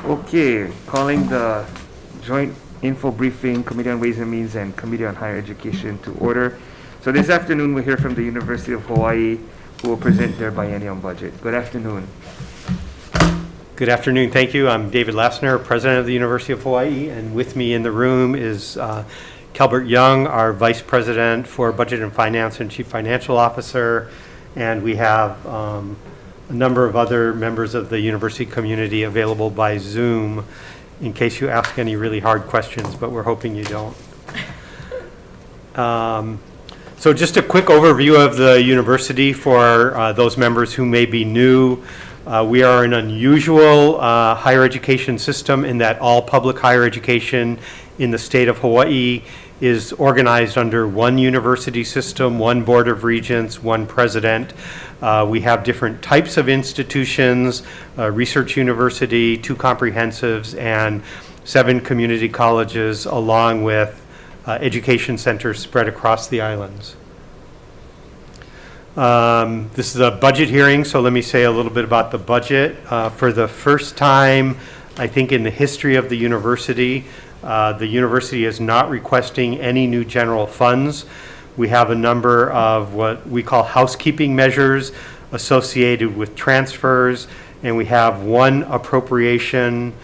Okay, calling the joint info briefing, Committee on Ways and Means and Committee on Higher Education to order. So this afternoon we'll hear from the University of Hawaii, who will present their biennial budget. Good afternoon. Good afternoon, thank you. I'm David Lassner, President of the University of Hawaii, and with me in the room is Calbert Young, our Vice President for Budget and Finance and Chief Financial Officer, and we have a number of other members of the university community available by Zoom in case you ask any really hard questions, but we're hoping you don't. So just a quick overview of the university for those members who may be new. We are an unusual higher education system in that all public higher education in the state of Hawaii is organized under one university system, one board of regents, one president. We have different types of institutions, research university, 2 comprehensives, and 7 community colleges, along with education centers spread across the islands. This is a budget hearing, so let me say a little bit about the budget. For the first time, I think in the history of the university is not requesting any new general funds. We have a number of what we call housekeeping measures associated with transfers, and we have one appropriation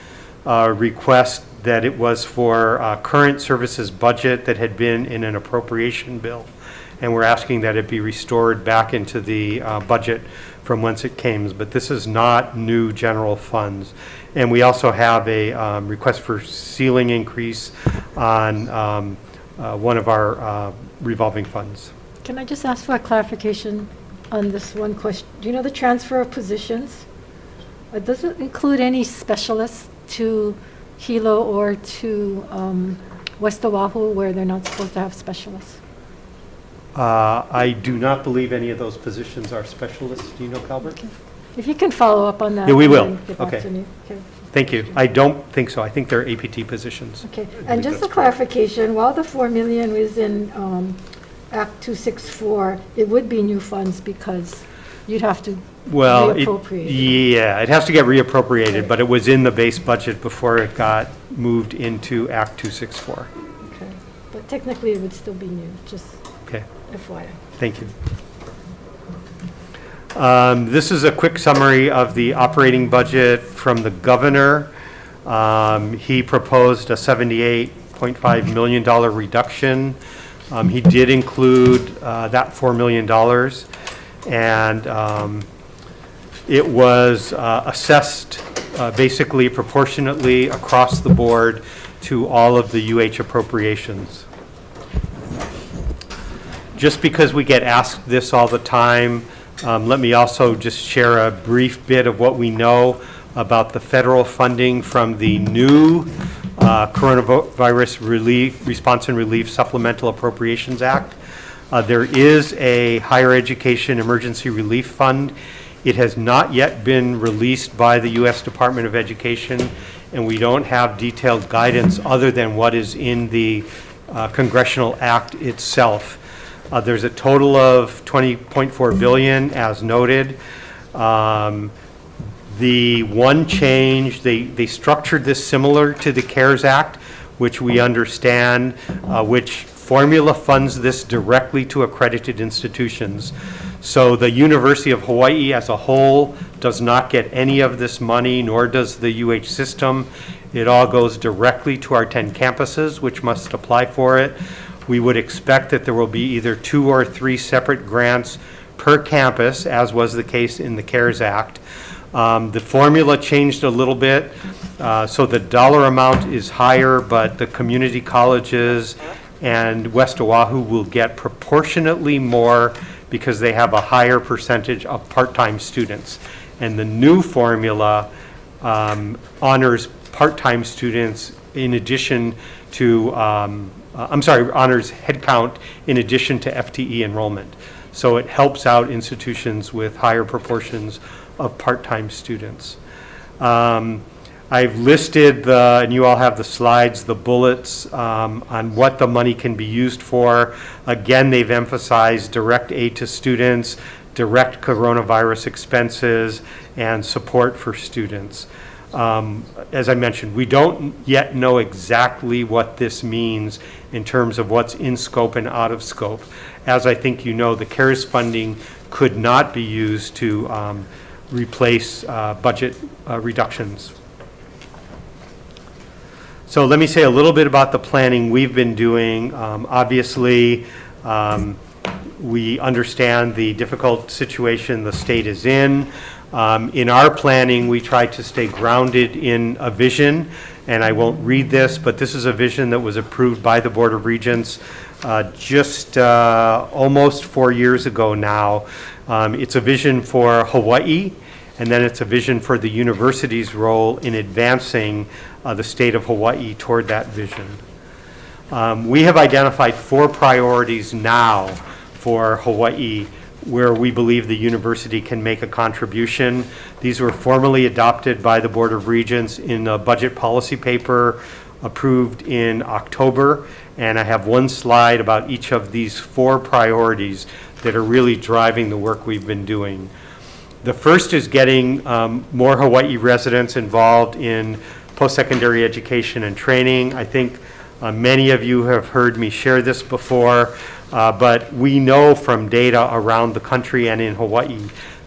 request that it was for current services budget that had been in an appropriation bill. And we're asking that it be restored back into the budget from whence it came. But this is not new general funds. And we also have a request for ceiling increase on one of our revolving funds. Can I just ask for a clarification on this one question? Do you know the transfer of positions? Does it include any specialists to Hilo or to West Oahu where they're not supposed to have specialists? I do not believe any of those positions are specialists. Do you know, Calbert? Okay. If you can follow up on that. Yeah, we will. Get back Okay. to me. Okay. Thank you. I don't think so. I think they're APT positions. Okay. And just a clarification, while the $4 million was in Act 264, it would be new funds because you'd have to reappropriate it. Yeah, it has to get reappropriated, Okay. but it was in the base budget before it got moved into Act 264. Okay. But technically, it would still be new, just Okay. FYI. Thank you. This is a quick summary of the operating budget from the governor. He proposed a $78.5 million reduction. He did include that $4 million, and it was assessed basically proportionately across the board to all of the UH appropriations. Just because we get asked this all the time, let me also just share a brief bit of what we know about the federal funding from the new Coronavirus Response and Relief Supplemental Appropriations Act. There is a Higher Education Emergency Relief Fund. It has not yet been released by the U.S. Department of Education, and we don't have detailed guidance other than what is in the Congressional Act itself. There's a total of $20.4 billion, as noted. The one change, they structured this similar to the CARES Act, which we understand, which formula funds this directly to accredited institutions. So the University of Hawaii as a whole does not get any of this money, nor does the UH system. It all goes directly to our 10 campuses, which must apply for it. We would expect that there will be either 2 or 3 separate grants per campus, as was the case in the CARES Act. The formula changed a little bit, so the dollar amount is higher, but the community colleges and West Oahu will get proportionately more because they have a higher percentage of part-time students. And the new formula honors part-time students in addition to honors headcount in addition to FTE enrollment. So it helps out institutions with higher proportions of part-time students. I've listed and you all have the slides, the bullets on what the money can be used for. Again, they've emphasized direct aid to students, direct coronavirus expenses, and support for students. As I mentioned, we don't yet know exactly what this means in terms of what's in scope and out of scope. As I think you know, the CARES funding could not be used to replace budget reductions. So let me say a little bit about the planning we've been doing. Obviously, we understand the difficult situation the state is in. In our planning, we try to stay grounded in a vision, and I won't read this, but this is a vision that was approved by the Board of Regents just almost 4 years ago now. It's a vision for Hawaii, and then it's a vision for the university's role in advancing the state of Hawaii toward that vision. We have identified 4 priorities now for Hawaii where we believe the university can make a contribution. These were formally adopted by the Board of Regents in a budget policy paper approved in October, and I have one slide about each of these 4 priorities that are really driving the work we've been doing. The first is getting more Hawaii residents involved in post-secondary education and training. I think many of you have heard me share this before, but we know from data around the country and in Hawaii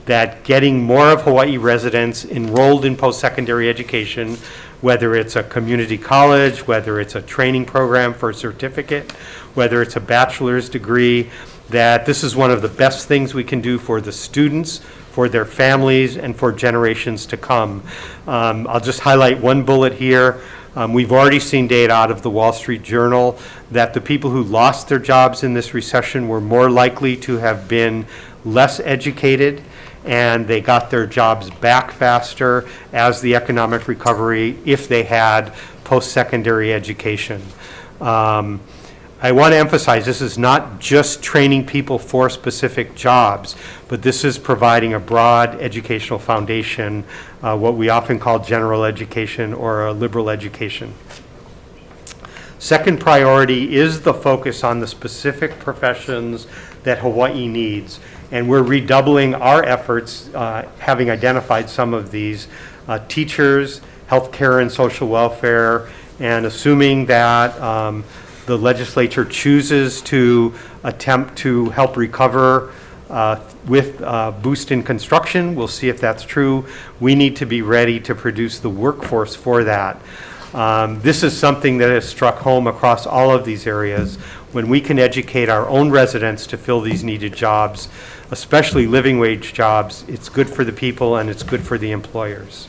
that getting more of Hawaii residents enrolled in post-secondary education, whether it's a community college, whether it's a training program for a certificate, whether it's a bachelor's degree, that this is one of the best things we can do for the students, for their families, and for generations to come. I'll just highlight one bullet here. We've already seen data out of the Wall Street Journal that the people who lost their jobs in this recession were more likely to have been less educated, and they got their jobs back faster as the economic recovery if they had post-secondary education. I want to emphasize this is not just training people for specific jobs, but this is providing a broad educational foundation, what we often call general education or a liberal education. Second priority is the focus on the specific professions that Hawaii needs, and we're redoubling our efforts, having identified some of these, teachers, healthcare and social welfare, and assuming that the legislature chooses to attempt to help recover with boost in construction. We'll see if that's true. We need to be ready to produce the workforce for that. This is something that has struck home across all of these areas. When we can educate our own residents to fill these needed jobs, especially living wage jobs, it's good for the people and it's good for the employers.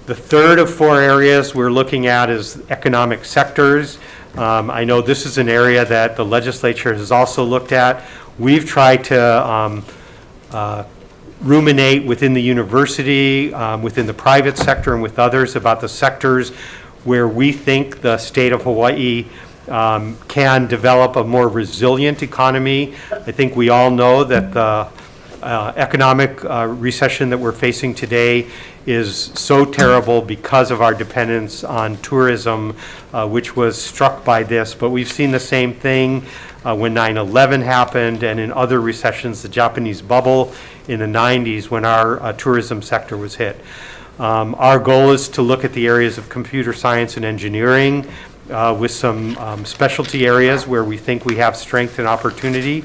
The third of 4 areas we're looking at is economic sectors. I know this is an area that the legislature has also looked at. We've tried to ruminate within the university, within the private sector, and with others about the sectors where we think the state of Hawaii can develop a more resilient economy. I think we all know that the economic recession that we're facing today is so terrible because of our dependence on tourism, which was struck by this. But we've seen the same thing when 9/11 happened, and in other recessions, the Japanese bubble in the 90s when our tourism sector was hit. Our goal is to look at the areas of computer science and engineering with some specialty areas where we think we have strength and opportunity.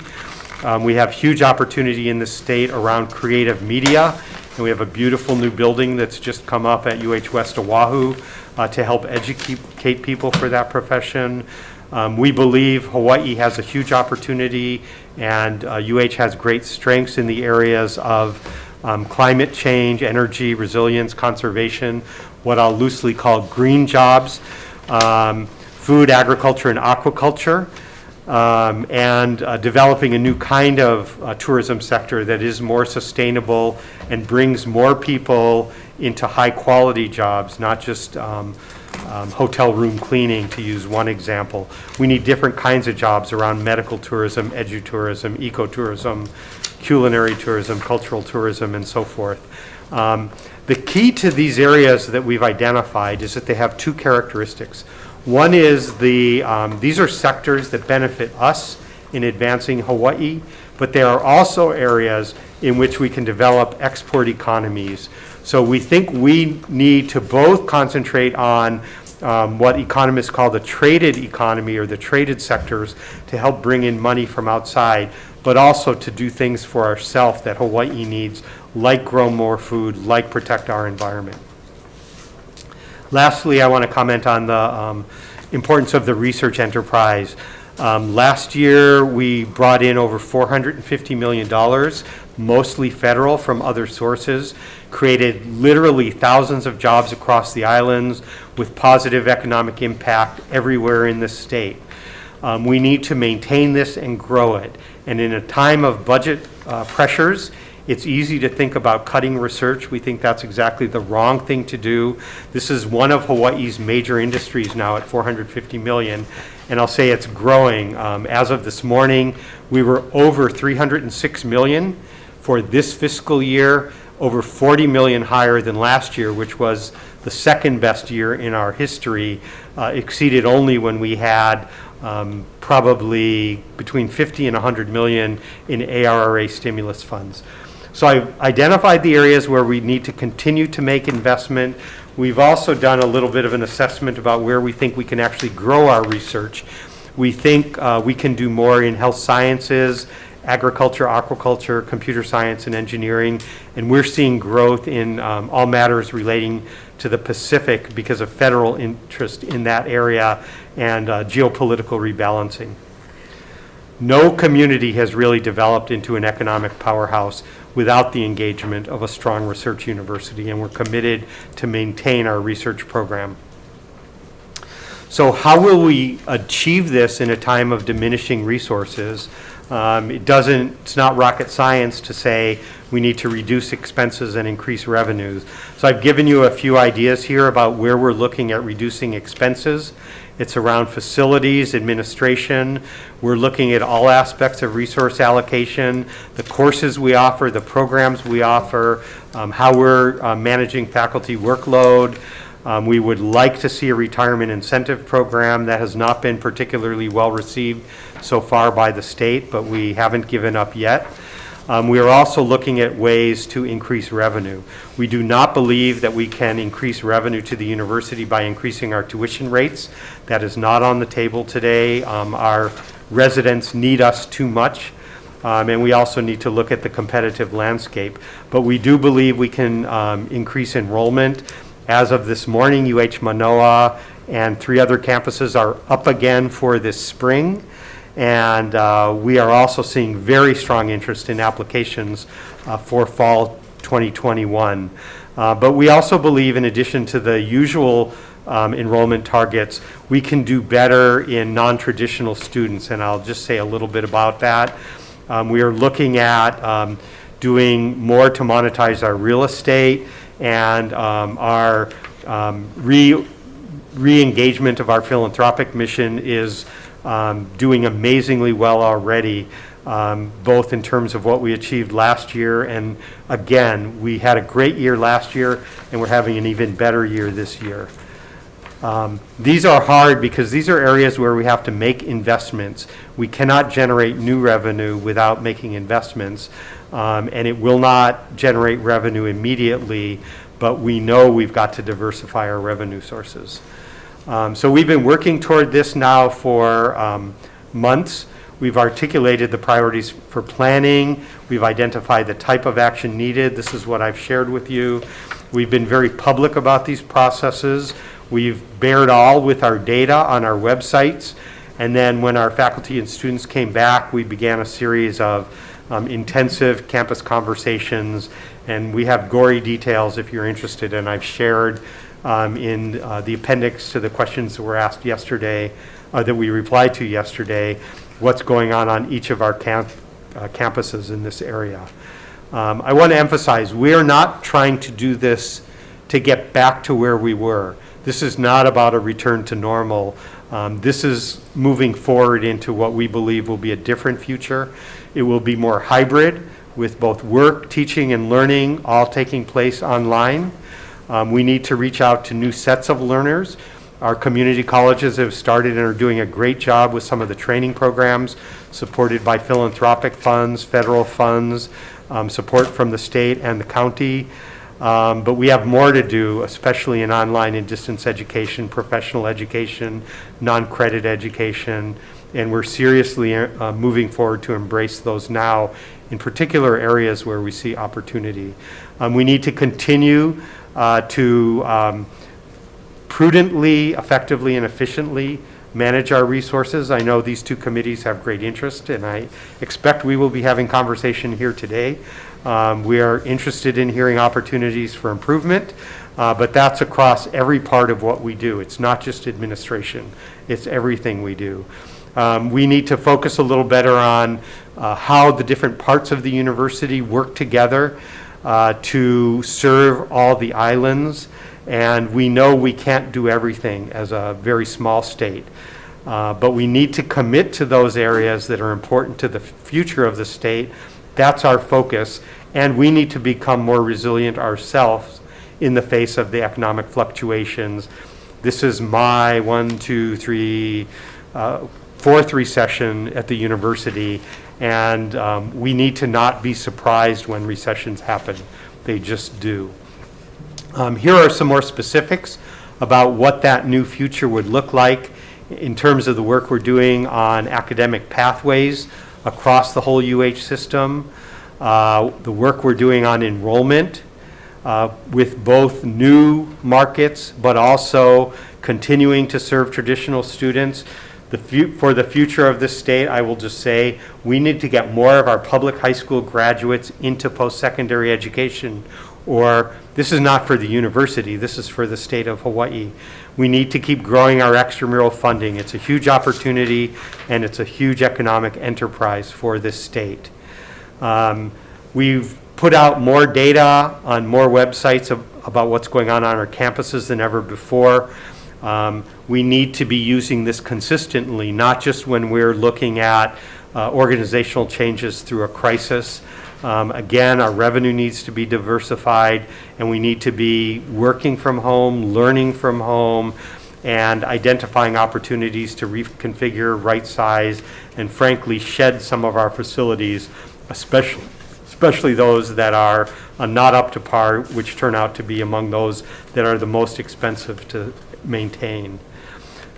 We have huge opportunity in the state around creative media, and we have a beautiful new building that's just come up at UH West Oahu to help educate people for that profession. We believe Hawaii has a huge opportunity, and UH has great strengths in the areas of climate change, energy, resilience, conservation, what I'll loosely call green jobs, food, agriculture, and aquaculture. And developing a new kind of tourism sector that is more sustainable and brings more people into high quality jobs, not just hotel room cleaning, to use one example. We need different kinds of jobs around medical tourism, edutourism, ecotourism, culinary tourism, cultural tourism, and so forth. The key to these areas that we've identified is that they have 2 characteristics. One is these are sectors that benefit us in advancing Hawaii, but there are also areas in which we can develop export economies. So we think we need to both concentrate on what economists call the traded economy or the traded sectors to help bring in money from outside, but also to do things for ourselves that Hawaii needs, like grow more food, like protect our environment. Lastly, I want to comment on the importance of the research enterprise. Last year, we brought in over $450 million, mostly federal from other sources, created literally thousands of jobs across the islands with positive economic impact everywhere in the state. We need to maintain this and grow it. And in a time of budget pressures, it's easy to think about cutting research. We think that's exactly the wrong thing to do. This is one of Hawaii's major industries now at $450 million. And I'll say it's growing. As of this morning, we were over $306 million for this fiscal year, over $40 million higher than last year, which was the second best year in our history, exceeded only when we had probably between 50 and 100 million in ARRA stimulus funds. So I've identified the areas where we need to continue to make investment. We've also done a little bit of an assessment about where we think we can actually grow our research. We think we can do more in health sciences, agriculture, aquaculture, computer science, and engineering, and we're seeing growth in all matters relating to the Pacific because of federal interest in that area and geopolitical rebalancing. No community has really developed into an economic powerhouse without the engagement of a strong research university, and we're committed to maintain our research program. So how will we achieve this in a time of diminishing resources? It's not rocket science to say we need to reduce expenses and increase revenues. So I've given you a few ideas here about where we're looking at reducing expenses. It's around facilities, administration. We're looking at all aspects of resource allocation, the courses we offer, the programs we offer, how we're managing faculty workload. We would like to see a retirement incentive program that has not been particularly well received so far by the state, but we haven't given up yet. We are also looking at ways to increase revenue. We do not believe that we can increase revenue to the university by increasing our tuition rates. That is not on the table today. Our residents need us too much. And we also need to look at the competitive landscape. But we do believe we can increase enrollment. As of this morning, Manoa and 3 other campuses are up again for this spring. And we are also seeing very strong interest in applications for fall 2021. But we also believe, in addition to the usual enrollment targets, we can do better in non-traditional students, and I'll just say a little bit about that. We are looking at doing more to monetize our real estate and our re-engagement of our philanthropic mission is doing amazingly well already, both in terms of what we achieved last year, and again, we had a great year last year and we're having an even better year this year. These are hard because these are areas where we have to make investments. We cannot generate new revenue without making investments, and it will not generate revenue immediately, but we know we've got to diversify our revenue sources. So we've been working toward this now for months. We've articulated the priorities for planning. We've identified the type of action needed. This is what I've shared with you. We've been very public about these processes. We've bared all with our data on our websites. And then when our faculty and students came back, we began a series of intensive campus conversations. And we have gory details if you're interested. And I've shared in the appendix to the questions that were asked yesterday, that we replied to yesterday, what's going on each of our campuses in this area. I want to emphasize, we are not trying to do this to get back to where we were. This is not about a return to normal. This is moving forward into what we believe will be a different future. It will be more hybrid, with both work, teaching, and learning all taking place online. We need to reach out to new sets of learners. Our community colleges have started and are doing a great job with some of the training programs supported by philanthropic funds, federal funds, support from the state and the county. But we have more to do, especially in online and distance education, professional education, non-credit education, and we're seriously moving forward to embrace those now in particular areas where we see opportunity. We need to continue to prudently, effectively, and efficiently manage our resources. I know these two committees have great interest, and I expect we will be having conversation here today. We are interested in hearing opportunities for improvement, but that's across every part of what we do. It's not just administration, it's everything we do. We need to focus a little better on how the different parts of the university work together to serve all the islands, and we know we can't do everything as a very small state. But we need to commit to those areas that are important to the future of the state. That's our focus, and we need to become more resilient ourselves in the face of the economic fluctuations. This is my fourth recession at the university, and we need to not be surprised when recessions happen. They just do. Here are some more specifics about what that new future would look like in terms of the work we're doing on academic pathways across the whole UH system, the work we're doing on enrollment with both new markets but also continuing to serve traditional students. For the future of this state, I will just say we need to get more of our public high school graduates into post-secondary education, or this is not for the university, this is for the state of Hawaii. We need to keep growing our extramural funding. It's a huge opportunity and it's a huge economic enterprise for this state. We've put out more data on more websites about what's going on our campuses than ever before. We need to be using this consistently, not just when we're looking at organizational changes through a crisis. Again, our revenue needs to be diversified, and we need to be working from home, learning from home, and identifying opportunities to reconfigure, right size, and frankly shed some of our facilities, especially those that are not up to par, which turn out to be among those that are the most expensive to maintain.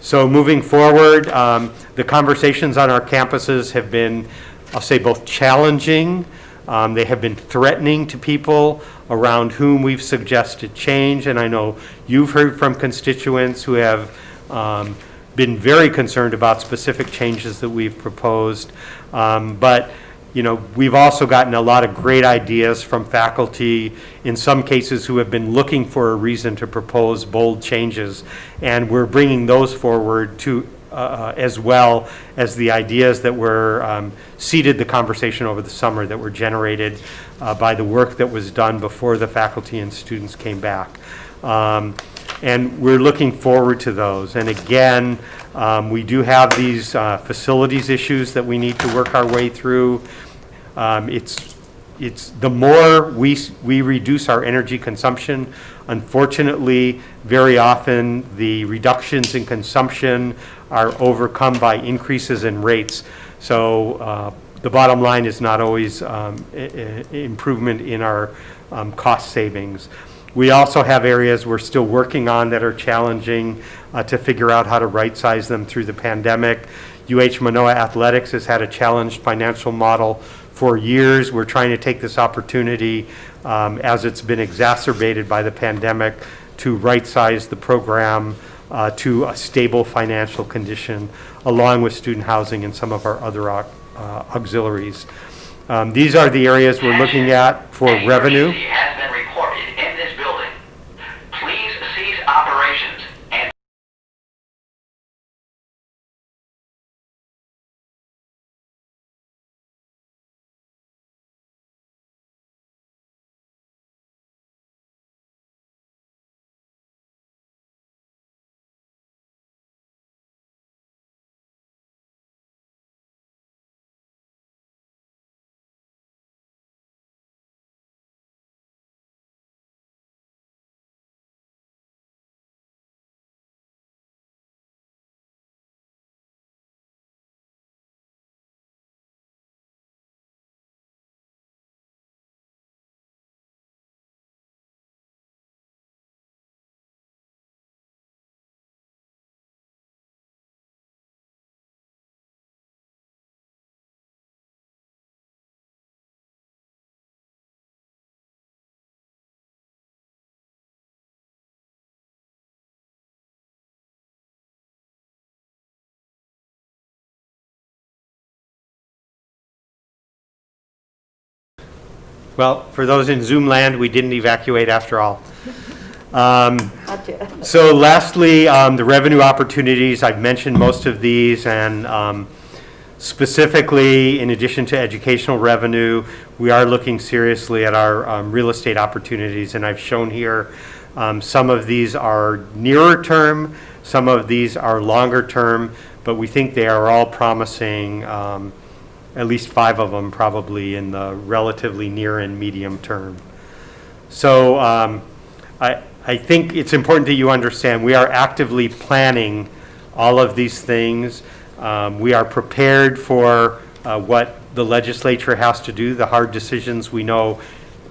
So moving forward, the conversations on our campuses have been, I'll say, both challenging. They have been threatening to people around whom we've suggested change, and I know you've heard from constituents who have been very concerned about specific changes that we've proposed. But you know, we've also gotten a lot of great ideas from faculty, in some cases who have been looking for a reason to propose bold changes, and we're bringing those forward to as well as the ideas that were seeded the conversation over the summer that were generated by the work that was done before the faculty and students came back. And we're looking forward to those. And again, we do have these facilities issues that we need to work our way through. It's the more we reduce our energy consumption, unfortunately, very often the reductions in consumption are overcome by increases in rates. So the bottom line is not always improvement in our cost savings. We also have areas we're still working on that are challenging to figure out how to right-size them through the pandemic. Manoa Athletics has had a challenged financial model for years. We're trying to take this opportunity as it's been exacerbated by the pandemic to right-size the program to a stable financial condition, along with student housing and some of our other auxiliaries. These are the areas we're looking at for revenue. Well, for those in Zoom land, we didn't evacuate after all. Gotcha. So lastly, the revenue opportunities, I've mentioned most of these, and specifically, in addition to educational revenue, we are looking seriously at our real estate opportunities, and I've shown here some of these are nearer term, some of these are longer term, but we think they are all promising, at least 5 of them probably in the relatively near and medium term. So I think it's important that you understand we are actively planning all of these things. We are prepared for what the legislature has to do, the hard decisions we know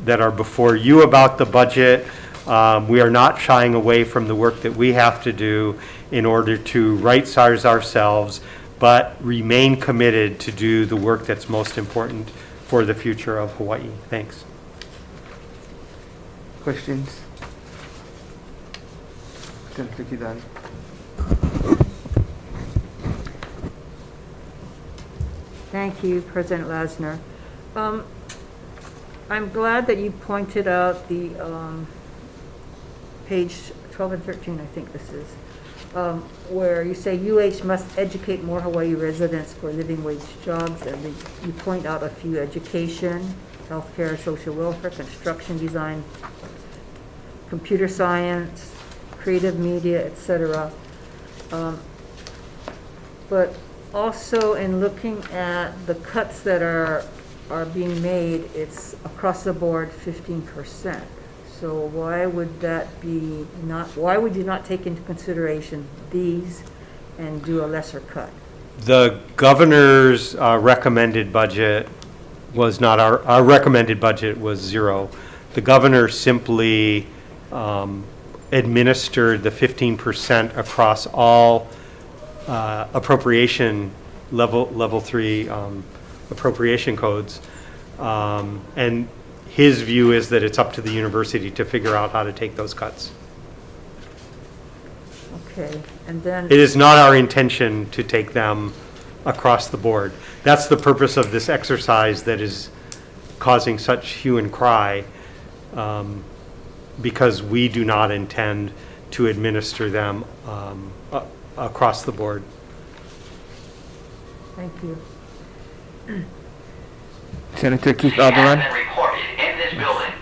that are before you about the budget. We are not shying away from the work that we have to do in order to right-size ourselves, but remain committed to do the work that's most important for the future of Hawaii. Thanks. Questions? Senator Kidani. Thank you, President Lasner. I'm glad that you pointed out the page 12 and 13, I think this is, where you say UH must educate more Hawaii residents for living wage jobs, and you point out a few: education, healthcare, social welfare, construction design, computer science, creative media, etc. But also in looking at the cuts that are being made, it's across the board 15%. So why would that be why would you not take into consideration these and do a lesser cut? The governor's recommended budget was not our recommended budget was 0. The governor simply administered the 15% across all appropriation level 3 appropriation codes, and his view is that it's up to the university to figure out how to take those cuts. Okay, and then It is not our intention to take them across the board. That's the purpose of this exercise that is causing such hue and cry, because we do not intend to administer them across the board. thank you. Senator Keith Has Alderman. been reported in this building.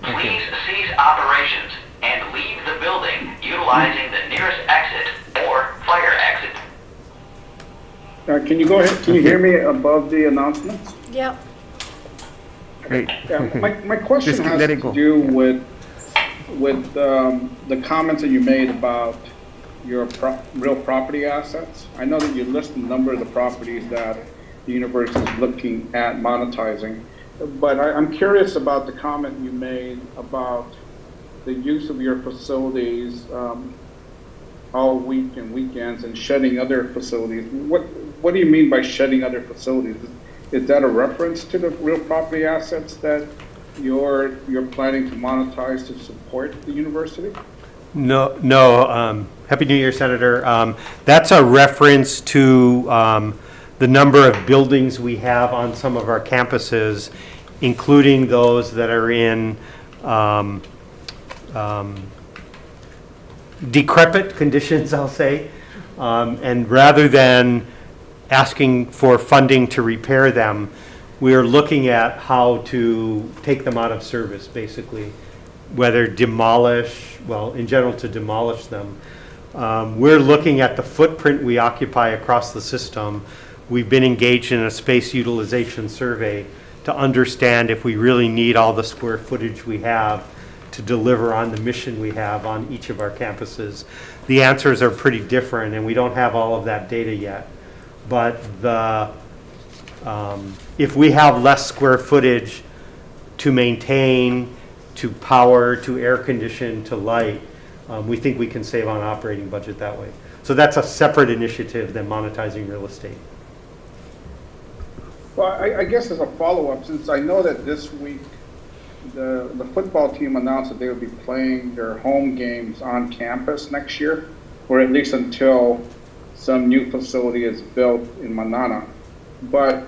Please cease operations and leave the building utilizing the nearest exit or fire exit. Can you go ahead? Can you hear me above the announcements? Yep. Great. My question Just has let to it go. do with the comments that you made about your real property assets. I know that you list a number of the properties that the university is looking at monetizing, but I'm curious about the comment you made about the use of your facilities all week and weekends and shedding other facilities. What do you mean by shedding other facilities? Is that a reference to the real property assets that you're planning to monetize to support the university? No. Happy New Year, Senator. That's a reference to the number of buildings we have on some of our campuses, including those that are in decrepit conditions, I'll say. And rather than asking for funding to repair them, we are looking at how to take them out of service, basically, whether demolish, well, in general, to demolish them. We're looking at the footprint we occupy across the system. We've been engaged in a space utilization survey to understand if we really need all the square footage we have to deliver on the mission we have on each of our campuses. The answers are pretty different, and we don't have all of that data yet. But if we have less square footage to maintain, to power, to air condition, to light, we think we can save on operating budget that way. So that's a separate initiative than monetizing real estate. Well, I guess as a follow-up, since I know that this week the football team announced that they would be playing their home games on campus next year, or at least until some new facility is built in Manoa. But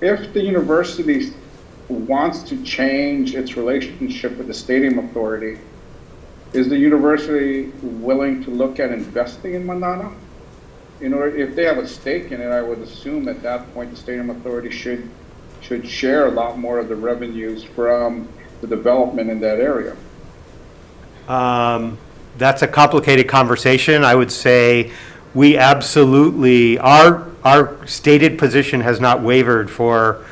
if the university wants to change its relationship with the stadium authority, is the university willing to look at investing in Manoa? In order, if they have a stake in it, I would assume at that point the stadium authority should share a lot more of the revenues from the development in that area. That's a complicated conversation. I would say we absolutely, our stated position has not wavered for,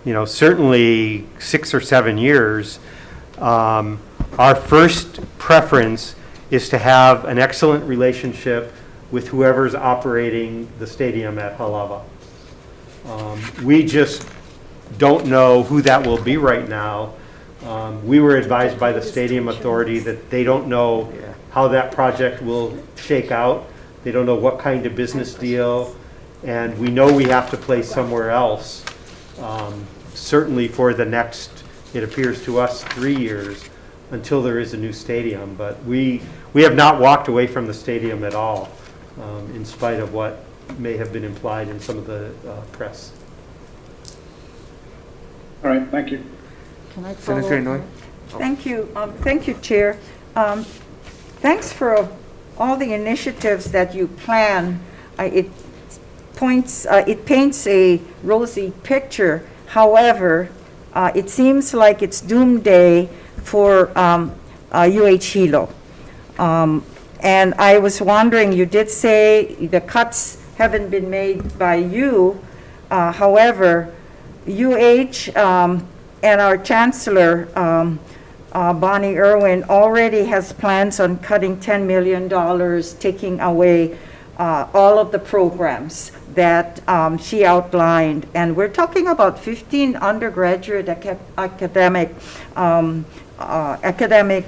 certainly 6 or 7 years. Our first preference is to have an excellent relationship with whoever's operating the stadium at Halawa. We just don't know who that will be right now. We were advised by the stadium authority that they don't know how that project will shake out. They don't know what kind of business deal, and we know we have to play somewhere else, certainly for the next, it appears to us, 3 years until there is a new stadium. But we have not walked away from the stadium at all, in spite of what may have been implied in some of the press. All right, thank you. Can I follow Senator up? Inouye? Thank you, Chair. Thanks for all the initiatives that you plan. It paints a rosy picture. However, it seems like it's doomsday for UH Hilo. And I was wondering, you did say the cuts haven't been made by you. However, UH and our Chancellor, Bonnie Irwin, already has plans on cutting $10 million, taking away all of the programs that she outlined. And we're talking about 15 undergraduate academic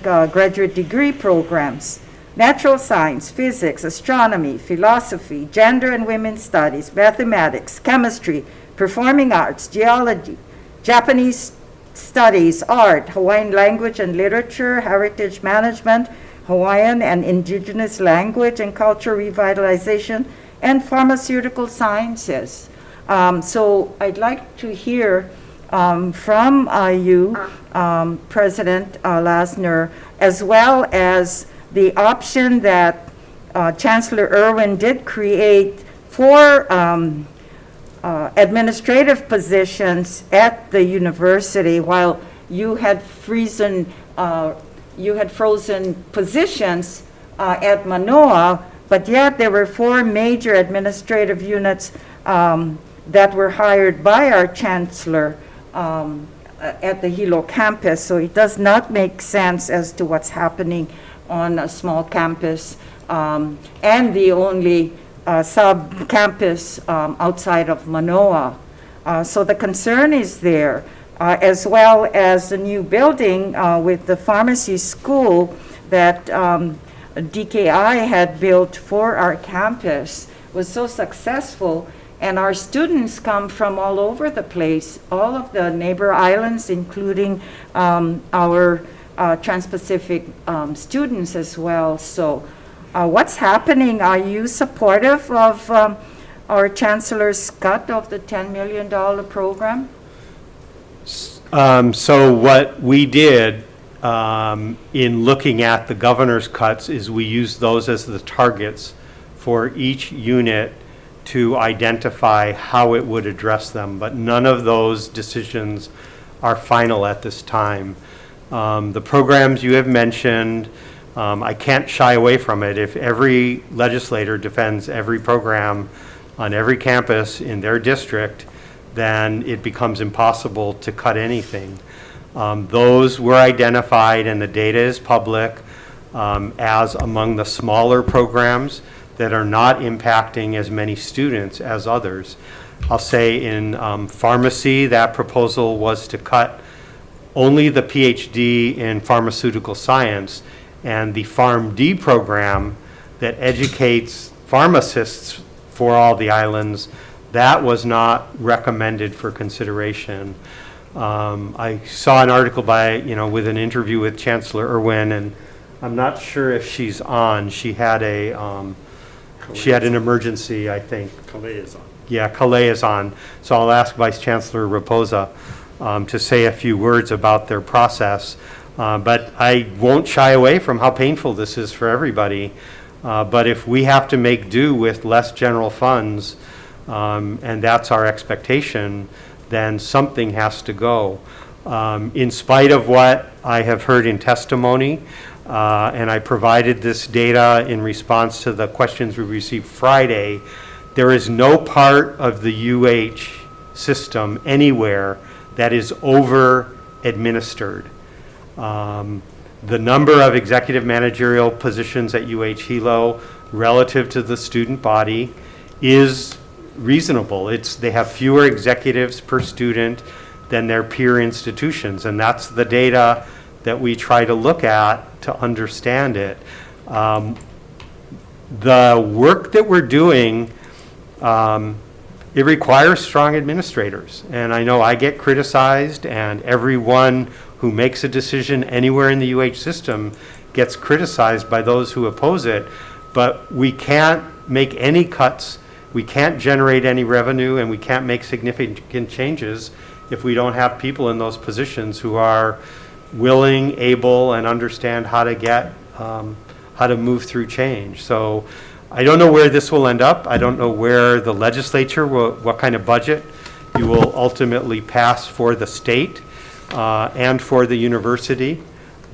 graduate degree programs: natural science, physics, astronomy, philosophy, gender and women's studies, mathematics, chemistry, performing arts, geology, Japanese studies, art, Hawaiian language and literature, heritage management, Hawaiian and indigenous language and culture revitalization, and pharmaceutical sciences. So I'd like to hear from you, President Lasner, as well as the option that Chancellor Irwin did create for administrative positions at the university, while you had frozen positions at Manoa, but yet there were 4 major administrative units that were hired by our chancellor at the Hilo campus. So it does not make sense as to what's happening on a small campus and the only sub-campus outside of Manoa. So the concern is there, as well as the new building with the pharmacy school that DKI had built for our campus was so successful, and our students come from all over the place, all of the neighbor islands, including our Trans-Pacific students as well. So what's happening? Are you supportive of our chancellor's cut of the $10 million program? So what we did in looking at the governor's cuts is we used those as the targets for each unit to identify how it would address them, but none of those decisions are final at this time. The programs you have mentioned, I can't shy away from it. If every legislator defends every program on every campus in their district, then it becomes impossible to cut anything. Those were identified, and the data is public, as among the smaller programs that are not impacting as many students as others. I'll say in pharmacy, that proposal was to cut only the PhD in pharmaceutical science, and the PharmD program that educates pharmacists for all the islands, that was not recommended for consideration. I saw an article by, with an interview with Chancellor Irwin, and I'm not sure if she's on. She had an emergency, I think. Calais is on. Yeah, Calais is on. So I'll ask Vice Chancellor Raposa. to say a few words about their process. But I won't shy away from how painful this is for everybody. But if we have to make do with less general funds, and that's our expectation, then something has to go. In spite of what I have heard in testimony, and I provided this data in response to the questions we received Friday, there is no part of the UH system anywhere that is over-administered. The number of executive managerial positions at UH-HELO relative to the student body is reasonable. They have fewer executives per student than their peer institutions, and that's the data that we try to look at to understand it. The work that we're doing, it requires strong administrators, and I know I get criticized, and everyone who makes a decision anywhere in the UH system gets criticized by those who oppose it, but we can't make any cuts, we can't generate any revenue, and we can't make significant changes if we don't have people in those positions who are willing, able, and understand how to get, how to move through change. So I don't know where this will end up. I don't know where the legislature will, what kind of budget you will ultimately pass for the state and for the university.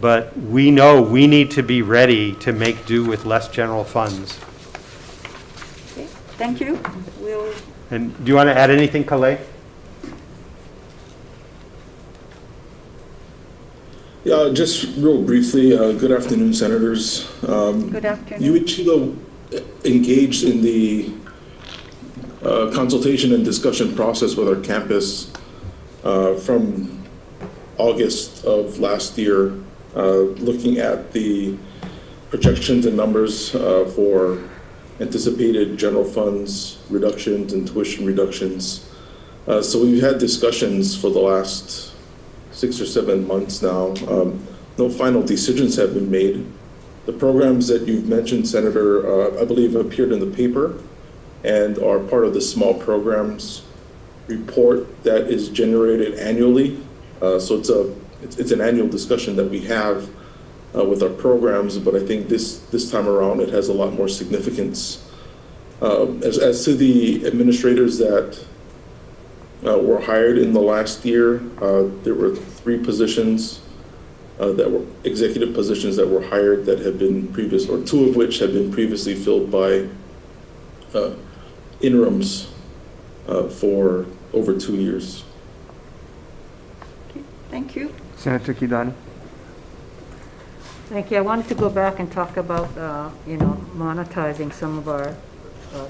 But we know we need to be ready to make do with less general funds. Okay, thank you. We'll And do you want to add anything, Calais? Yeah, just real briefly, good afternoon, Senators. Good afternoon. UH-HELO engaged in the consultation and discussion process with our campus from August of last year, looking at the projections and numbers for anticipated general funds reductions and tuition reductions. So we've had discussions for the last 6 or 7 months now. No final decisions have been made. The programs that you've mentioned, Senator, I believe appeared in the paper and are part of the small programs report that is generated annually. So it's an annual discussion that we have with our programs, but I think this time around it has a lot more significance. As to the administrators that were hired in the last year, there were 3 positions that were executive positions that were hired that had been previous, or 2 of which had been previously filled by interims for over 2 years. Okay, thank you. Senator Kidani. Thank you. I wanted to go back and talk about, monetizing some of our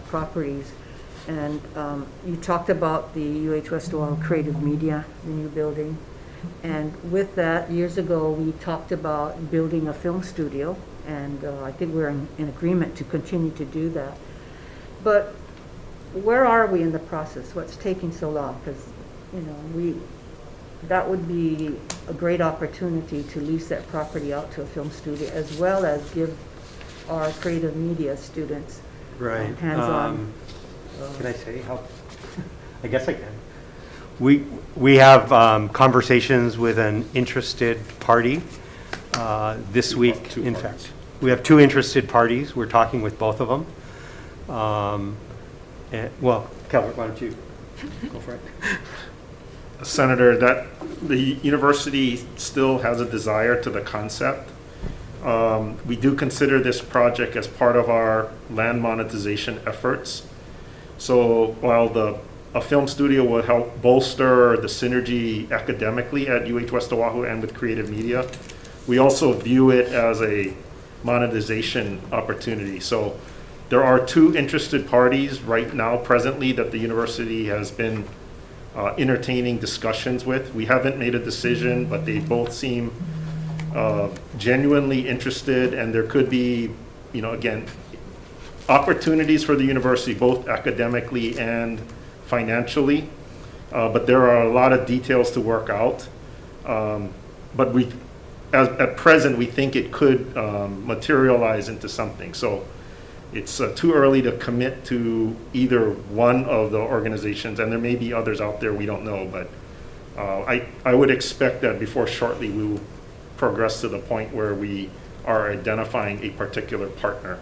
properties. And you talked about the UH West Oahu Creative Media, the new building. And with that, years ago, we talked about building a film studio, and I think we're in agreement to continue to do that. But where are we in the process? What's taking so long? Because, that would be a great opportunity to lease that property out to a film studio, as well as give our creative media students hands-on. Can I say how? I guess I can. We have conversations with an interested party this week. In fact, we have 2 interested parties. We're talking with both of them. Well, Calvert, why don't you go for it? Senator, that the university still has a desire to the concept. We do consider this project as part of our land monetization efforts. So while a film studio will help bolster the synergy academically at UH West Oahu and with creative media, we also view it as a monetization opportunity. So there are 2 interested parties right now presently that the university has been entertaining discussions with. We haven't made a decision, but they both seem genuinely interested, and there could be, again, opportunities for the university, both academically and financially, but there are a lot of details to work out. But at present, we think it could materialize into something. So it's too early to commit to either one of the organizations, and there may be others out there we don't know, but I would expect that before shortly, we will progress to the point where we are identifying a particular partner.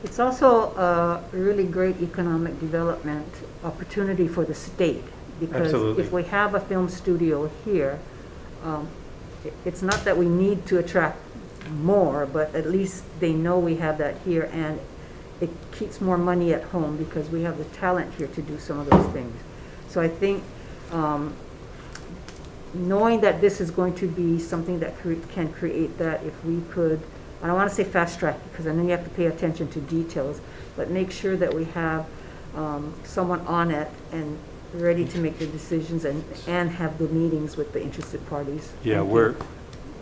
It's also a really great economic development opportunity for the state. Because Absolutely. if we have a film studio here, it's not that we need to attract more, but at least they know we have that here, and it keeps more money at home because we have the talent here to do some of those things. So I think knowing that this is going to be something that can create that, if we could, I don't want to say fast track because I know you have to pay attention to details, but make sure that we have someone on it and ready to make the decisions and have the meetings with the interested parties. Yeah, Thank you.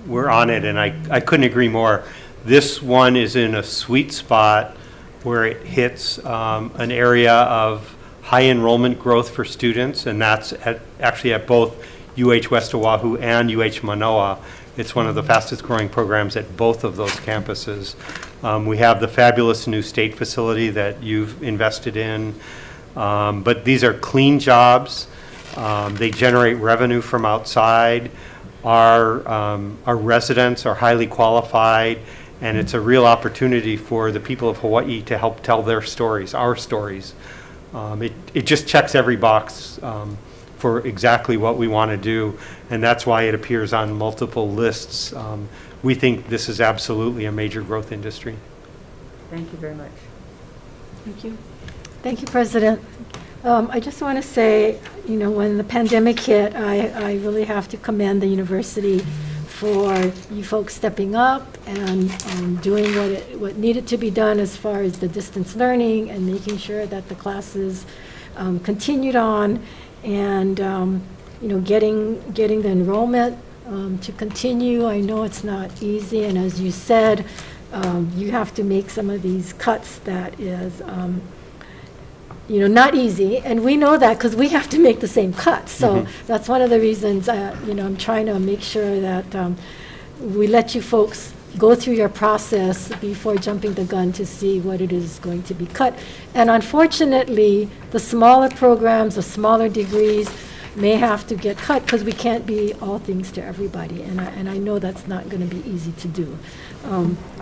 we're on it, and I couldn't agree more. This one is in a sweet spot where it hits an area of high enrollment growth for students, and that's actually at both UH West Oahu and UH Manoa. It's one of the fastest growing programs at both of those campuses. We have the fabulous new state facility that you've invested in, but these are clean jobs. They generate revenue from outside. Our residents are highly qualified, and it's a real opportunity for the people of Hawaii to help tell their stories, our stories. It just checks every box for exactly what we want to do, and that's why it appears on multiple lists. We think this is absolutely a major growth industry. Thank you very much. Thank you. Thank you, President. I just want to say, when the pandemic hit, I really have to commend the university for you folks stepping up and doing what needed to be done as far as the distance learning and making sure that the classes continued on, and getting the enrollment to continue. I know it's not easy, and as you said, you have to make some of these cuts that is not easy, and we know that because we have to make the same cuts. So that's one of the reasons, I'm trying to make sure that we let you folks go through your process before jumping the gun to see what it is going to be cut. And unfortunately, the smaller programs, the smaller degrees may have to get cut because we can't be all things to everybody. And I know that's not going to be easy to do.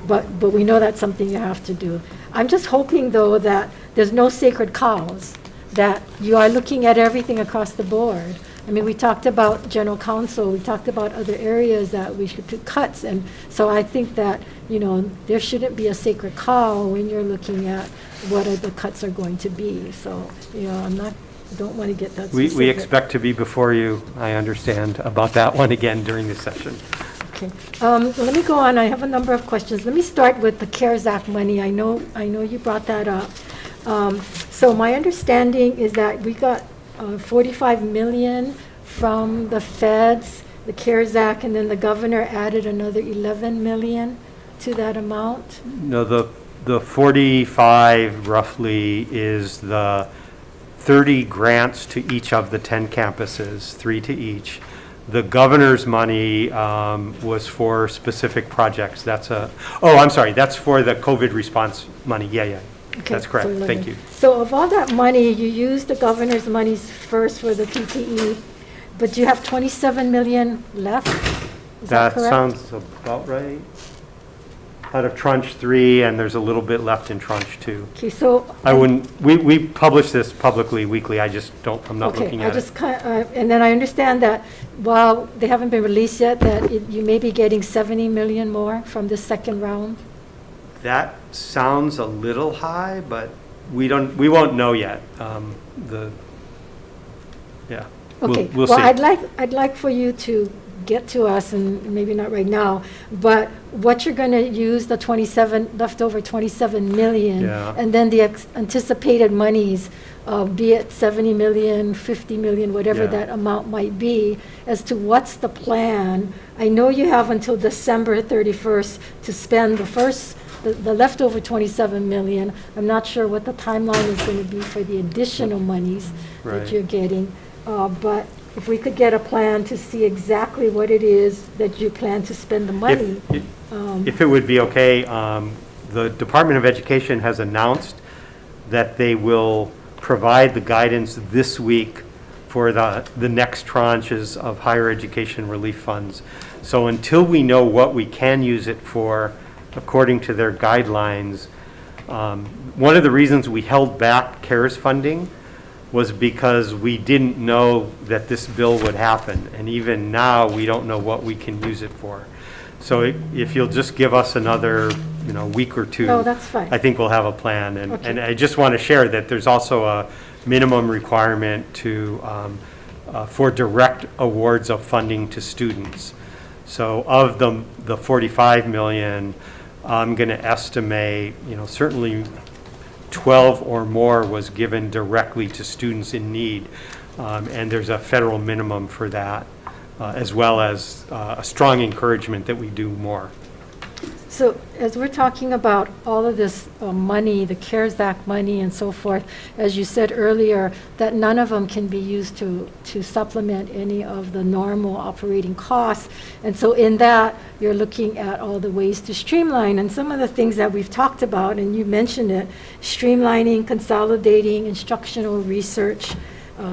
But we know that's something you have to do. I'm just hoping, though, that there's no sacred cows, that you are looking at everything across the board. I mean, we talked about general counsel, we talked about other areas that we should do cuts, and so I think that, there shouldn't be a sacred cow when you're looking at what the cuts are going to be. So, don't want to get that specific. We expect to be before you, I understand, about that one again during this session. Okay. Let me go on. I have a number of questions. Let me start with the CARES Act money. I know you brought that up. So my understanding is that we got $45 million from the feds, the CARES Act, and then the governor added another $11 million to that amount. No, the 45 roughly is the 30 grants to each of the 10 campuses, 3 to each. The governor's money was for specific projects. That's for the COVID response money. Yeah. Okay, That's correct. so Thank you. So of all that money, you used the governor's monies first for the PPE, but you have 27 million left? Is that correct? Sounds about right. Out of tranche 3, and there's a little bit left in tranche 2. Okay, so. We publish this publicly weekly. I'm not looking at it. And then I understand that while they haven't been released yet, that you may be getting 70 million more from the second round? That sounds a little high, but we won't know yet. Okay, we'll see. I'd like for you to get to us, and maybe not right now, but what you're going to use the leftover 27 million, Yeah. and then the anticipated monies, be it 70 million, 50 million, whatever Yeah. that amount might be, as to what's the plan. I know you have until December 31st to spend the leftover 27 million. I'm not sure what the timeline is going to be for the additional monies that Right. you're getting, but if we could get a plan to see exactly what it is that you plan to spend the money. If it would be okay, the Department of Education has announced that they will provide the guidance this week for the next tranches of higher education relief funds. So until we know what we can use it for, according to their guidelines, one of the reasons we held back CARES funding was because we didn't know that this bill would happen. And even now, we don't know what we can use it for. So if you'll just give us another, week or two. No, that's fine. I think we'll have a plan. And Okay. I just want to share that there's also a minimum requirement to, for direct awards of funding to students. So of the 45 million, I'm going to estimate, certainly 12 or more was given directly to students in need. And there's a federal minimum for that, as well as a strong encouragement that we do more. So as we're talking about all of this money, the CARES Act money and so forth, as you said earlier, that none of them can be used to supplement any of the normal operating costs. And so in that, you're looking at all the ways to streamline. And some of the things that we've talked about, and you mentioned it, streamlining, consolidating, instructional research,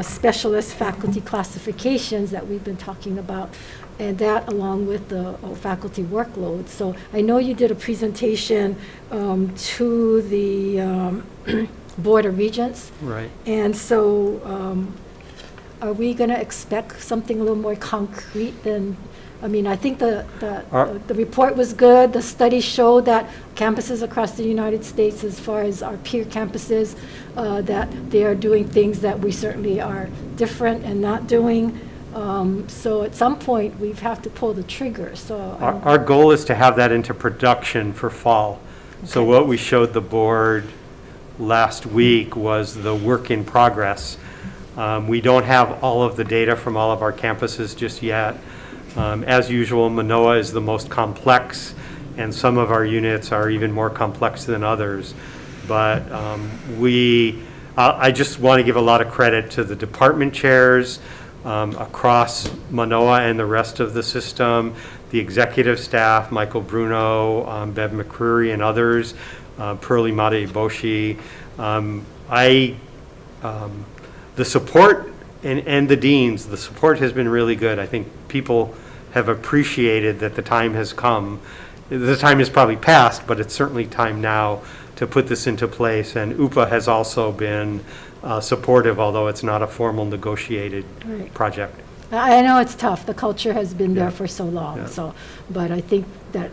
specialist faculty classifications that we've been talking about, and that along with the faculty workload. So I know you did a presentation to the Board of Regents. Right. And so are we going to expect something a little more concrete than, I think the report was good. The study showed that campuses across the United States, as far as our peer campuses, that they are doing things that we certainly are different and not doing. So at some point, we have to pull the trigger. So Our goal is to have that into production for fall. So Okay. what we showed the board last week was the work in progress. We don't have all of the data from all of our campuses just yet. As usual, Manoa is the most complex, and some of our units are even more complex than others. But I just want to give a lot of credit to the department chairs across Manoa and the rest of the system, the executive staff, Michael Bruno, Bev McCreary, and others, Pearlie Mata-Iboshi. The support and the deans, the support has been really good. I think people have appreciated that the time has come. The time has probably passed, but it's certainly time now to put this into place. And UPA has also been supportive, although it's not a formal negotiated Right. project. I know it's tough. The culture has been there Yeah. for so long. Yeah. So, but I think that,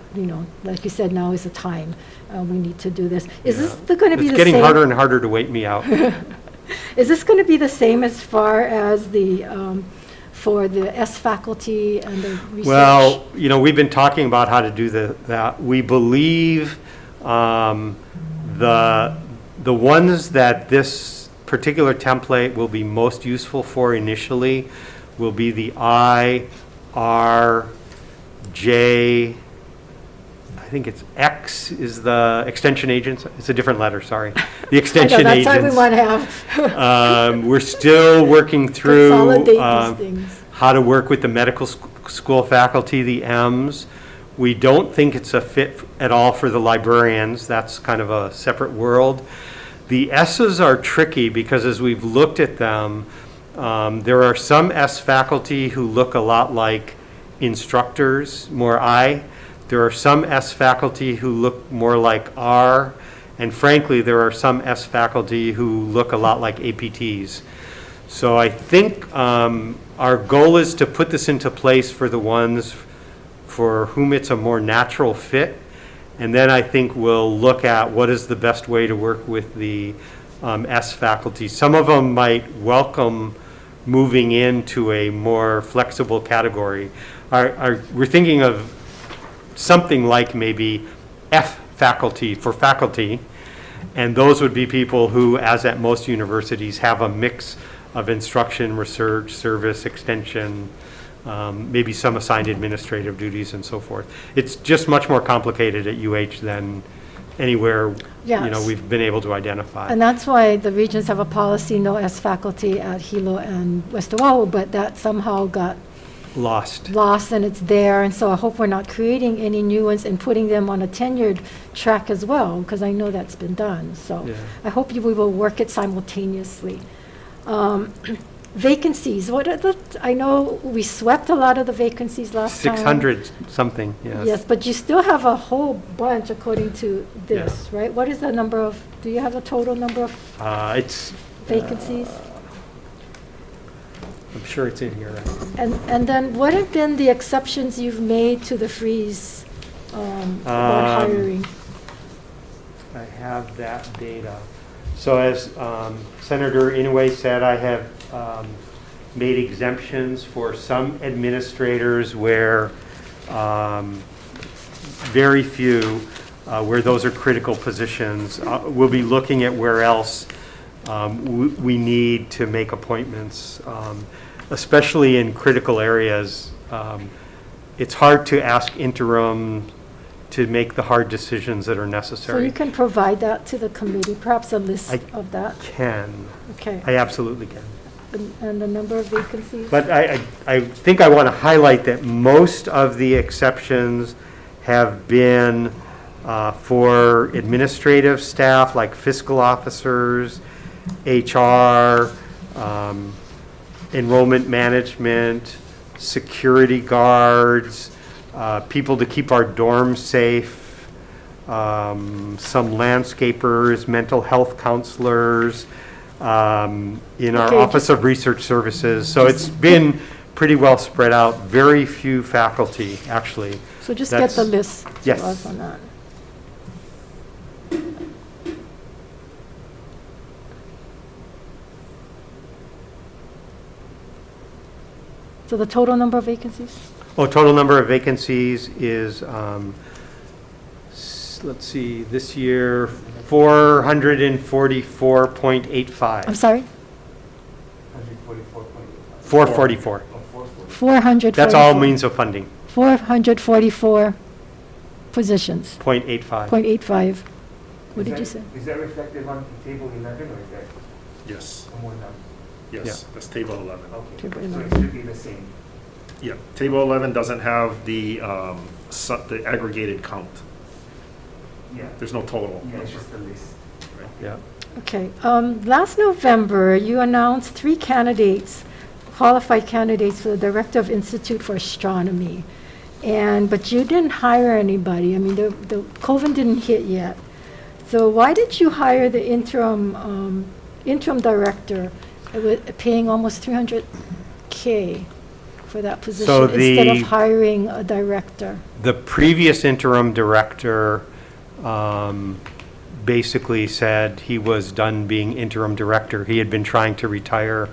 like you said, now is the time. We need to do this. Is this going to be the It's getting same? harder and harder to wait me out. Is this going to be the same as far as the, for the S faculty and the research? Well, we've been talking about how to do that. We believe the ones that this particular template will be most useful for initially will be the I, R, J, I think it's X is the extension agents. It's a different letter, sorry. The extension I know, that's agents. why we want to have We're still working through consolidate these things. how to work with the medical school faculty, the M's. We don't think it's a fit at all for the librarians. That's kind of a separate world. The S's are tricky because as we've looked at them, there are some S faculty who look a lot like instructors, more I. There are some S faculty who look more like R. And frankly, there are some S faculty who look a lot like APTs. So I think our goal is to put this into place for the ones for whom it's a more natural fit. And then I think we'll look at what is the best way to work with the S faculty. Some of them might welcome moving into a more flexible category. We're thinking of something like maybe F faculty for faculty, and those would be people who, as at most universities, have a mix of instruction, research, service, extension, maybe some assigned administrative duties and so forth. It's just much more complicated at UH than anywhere Yes. we've been able to identify. And that's why the regions have a policy, no S faculty at Hilo and West Oahu, but that somehow got Lost. and it's there. And so I hope we're not creating any new ones and putting them on a tenured track as well, because I know that's been done. So Yeah. I hope we will work it simultaneously. vacancies, what are the, I know we swept a lot of the vacancies last time. 600 something, yes. Yes, but you still have a whole bunch according to this, right? What is the number of, do you have a total number of It's, vacancies? I'm sure it's in here. And then what have been the exceptions you've made to the freeze about hiring? I have that data. So as Senator Inouye said, I have made exemptions for some administrators where very few, where those are critical positions. We'll be looking at where else we need to make appointments, especially in critical areas. It's hard to ask interim to make the hard decisions that are So necessary. you can provide that to the committee, perhaps a list of that? Can. Okay. I absolutely can. And the number of vacancies? But I think I want to highlight that most of the exceptions have been for administrative staff, like fiscal officers, HR, enrollment management, security guards, people to keep our dorms safe, some landscapers, mental health counselors, in our Okay, Office of Research Services. So it's been pretty well spread out, very few faculty, actually. So just get the That's- list to yes. us on that. So the total number of vacancies? Oh, total number of vacancies is, let's see, this year, 444.85. I'm sorry? 444. 444. That's all means of funding, 444 positions, .85. .85. What did you say? Is that reflected on table 11 or is that Yes, more down? yes, that's table 11. Okay, Table so 11. it should be the same. Yeah, table 11 doesn't have the aggregated count. Yeah, There's no total. yeah, it's just the list. Yeah. Okay, last November, you announced 3 candidates, qualified candidates for the Director of Institute for Astronomy. But you didn't hire anybody. I mean, the COVID didn't hit yet. So why did you hire the interim director, paying almost $300K for that position So instead of the- hiring a director? The previous interim director basically said he was done being interim director. He had been trying to retire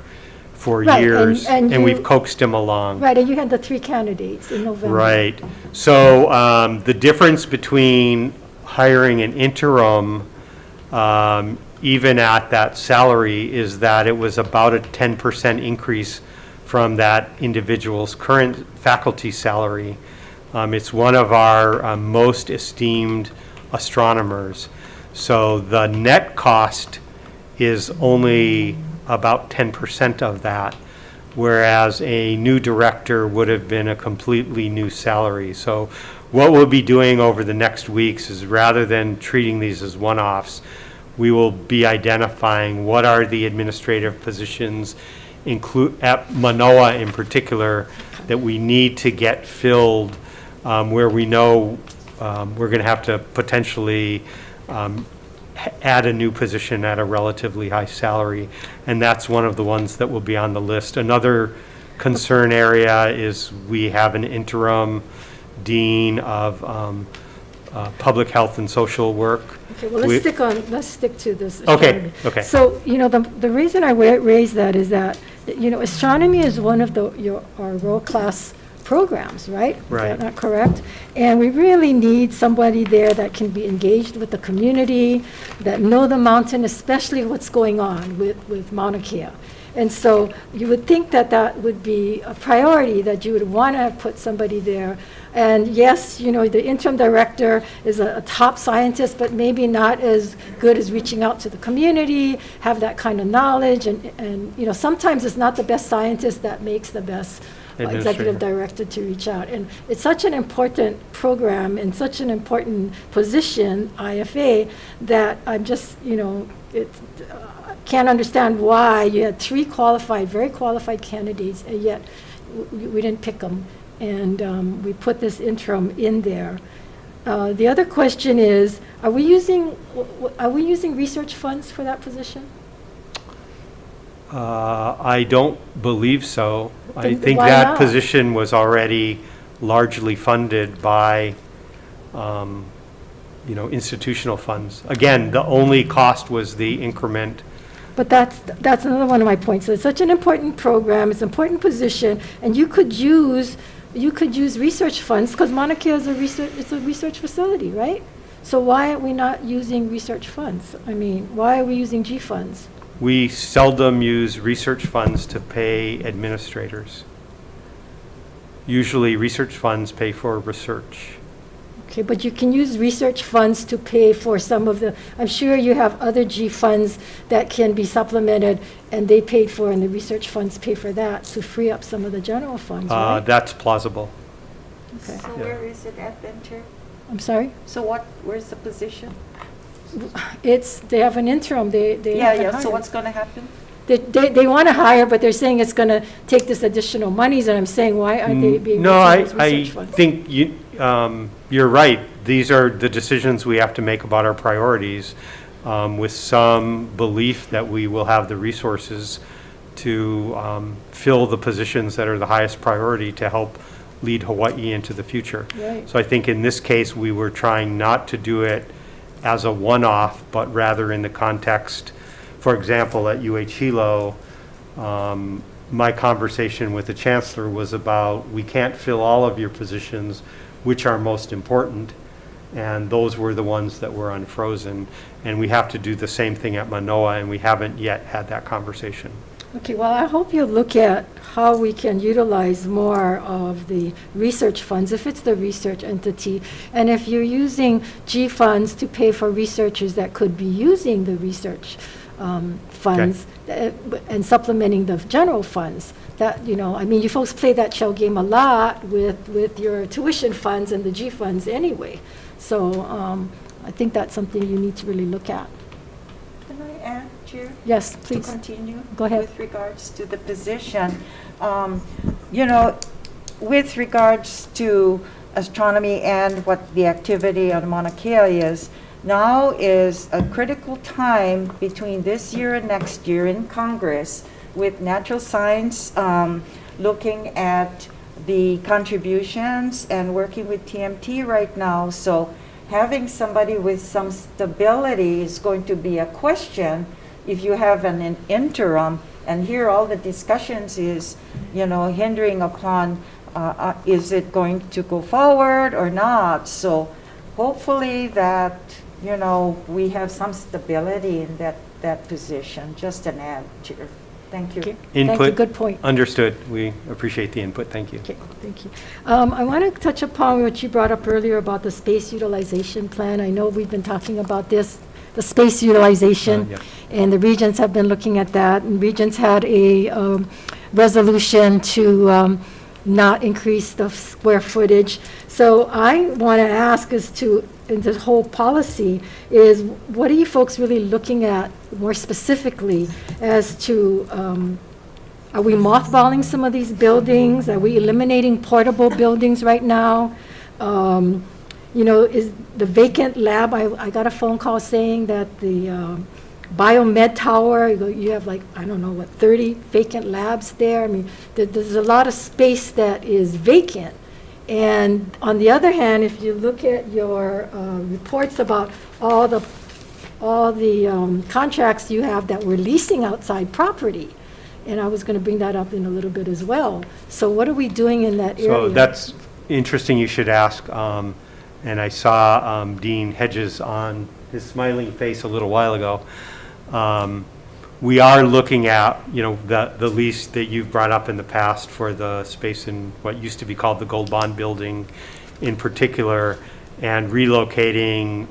for Right, years, and and we've you- coaxed him along. Right, and you had the 3 candidates in November. Right. So the difference between hiring an interim, even at that salary, is that it was about a 10% increase from that individual's current faculty salary. It's one of our most esteemed astronomers. So the net cost is only about 10% of that, whereas a new director would have been a completely new salary. So what we'll be doing over the next weeks is, rather than treating these as one-offs, we will be identifying what are the administrative positions, at Manoa in particular, that we need to get filled, where we know we're going to have to potentially add a new position at a relatively high salary, and that's one of the ones that will be on the list. Another concern area is we have an interim dean of public health and social work. Okay, well, We- let's stick to this. Okay, astronomy. okay. So, the reason I raised that is that, astronomy is one of our world-class programs, right? Right. Is that not correct? And we really need somebody there that can be engaged with the community, that know the mountain, especially what's going on with Mauna Kea. And so you would think that that would be a priority, that you would want to put somebody there. And yes, the interim director is a top scientist, but maybe not as good as reaching out to the community, have that kind of knowledge. And sometimes it's not the best scientist that makes the best executive director to reach out. And it's such an important program and such an important position, IFA, that I'm just, can't understand why you had three qualified, very qualified candidates, and yet we didn't pick them. And we put this interim in there. The other question is, are we using research funds for that position? I don't believe so. I Then think why that not? position was already largely funded by, institutional funds. Again, the only cost was the increment. But that's another one of my points. So it's such an important program, it's an important position, and you could use research funds, because Mauna Kea is it's a research facility, right? So why are we not using research funds? I mean, why are we using G funds? We seldom use research funds to pay administrators. Usually, research funds pay for research. Okay, but you can use research funds to pay for some of the, I'm sure you have other G funds that can be supplemented, and they paid for, and the research funds pay for that to free up some of the general funds, right? That's plausible. Okay. So where is it at then, Chair? I'm sorry? So where's the position? They have an interim, they haven't So hired. what's going to happen? They want to hire, but they're saying it's going to take this additional monies, and I'm saying, why aren't they being No, used as I research funds? think you're right. These are the decisions we have to make about our priorities, with some belief that we will have the resources to fill the positions that are the highest priority to help lead Hawaii into the future. Right. So I think in this case, we were trying not to do it as a one-off, but rather in the context, for example, at Hilo, my conversation with the chancellor was about, we can't fill all of your positions, which are most important, and those were the ones that were unfrozen. And we have to do the same thing at Manoa, and we haven't yet had that conversation. Okay, well, I hope you look at how we can utilize more of the research funds, if it's the research entity, and if you're using G funds to pay for researchers that could be using the research funds, and supplementing the general funds. That, I mean, you folks play that shell game a lot with your tuition funds and the G funds anyway. So I think that's something you need to really look at. Can I add, Chair? Yes, To please. continue? Go ahead. With regards to the position, with regards to astronomy and what the activity on Mauna Kea is, now is a critical time between this year and next year in Congress with natural science looking at the contributions and working with TMT right now. So having somebody with some stability is going to be a question if you have an interim. And here all the discussions is, hindering upon, is it going to go forward or not? So hopefully that, we have some stability in that position. Just an add, Chair. Thank you. Okay. Thank you, Input? good point. Understood. We appreciate the input. Thank you. Okay, thank you. I want to touch upon what you brought up earlier about the space utilization plan. I know we've been talking about this, the space utilization, Yeah. and the regions have been looking at that, and regions had a resolution to not increase the square footage. So I want to ask as to, in this whole policy, is what are you folks really looking at more specifically as to, are we mothballing some of these buildings? Are we eliminating portable buildings right now? Is the vacant lab, I got a phone call saying that the biomed tower, you have 30 vacant labs there. I mean, there's a lot of space that is vacant. And on the other hand, if you look at your reports about all the contracts you have that were leasing outside property, and I was going to bring that up in a little bit as well. So what are we doing in that area? So that's interesting you should ask. And I saw Dean Hedges on his smiling face a little while ago. We are looking at, the lease that you've brought up in the past for the space in what used to be called the Gold Bond Building in particular, and relocating,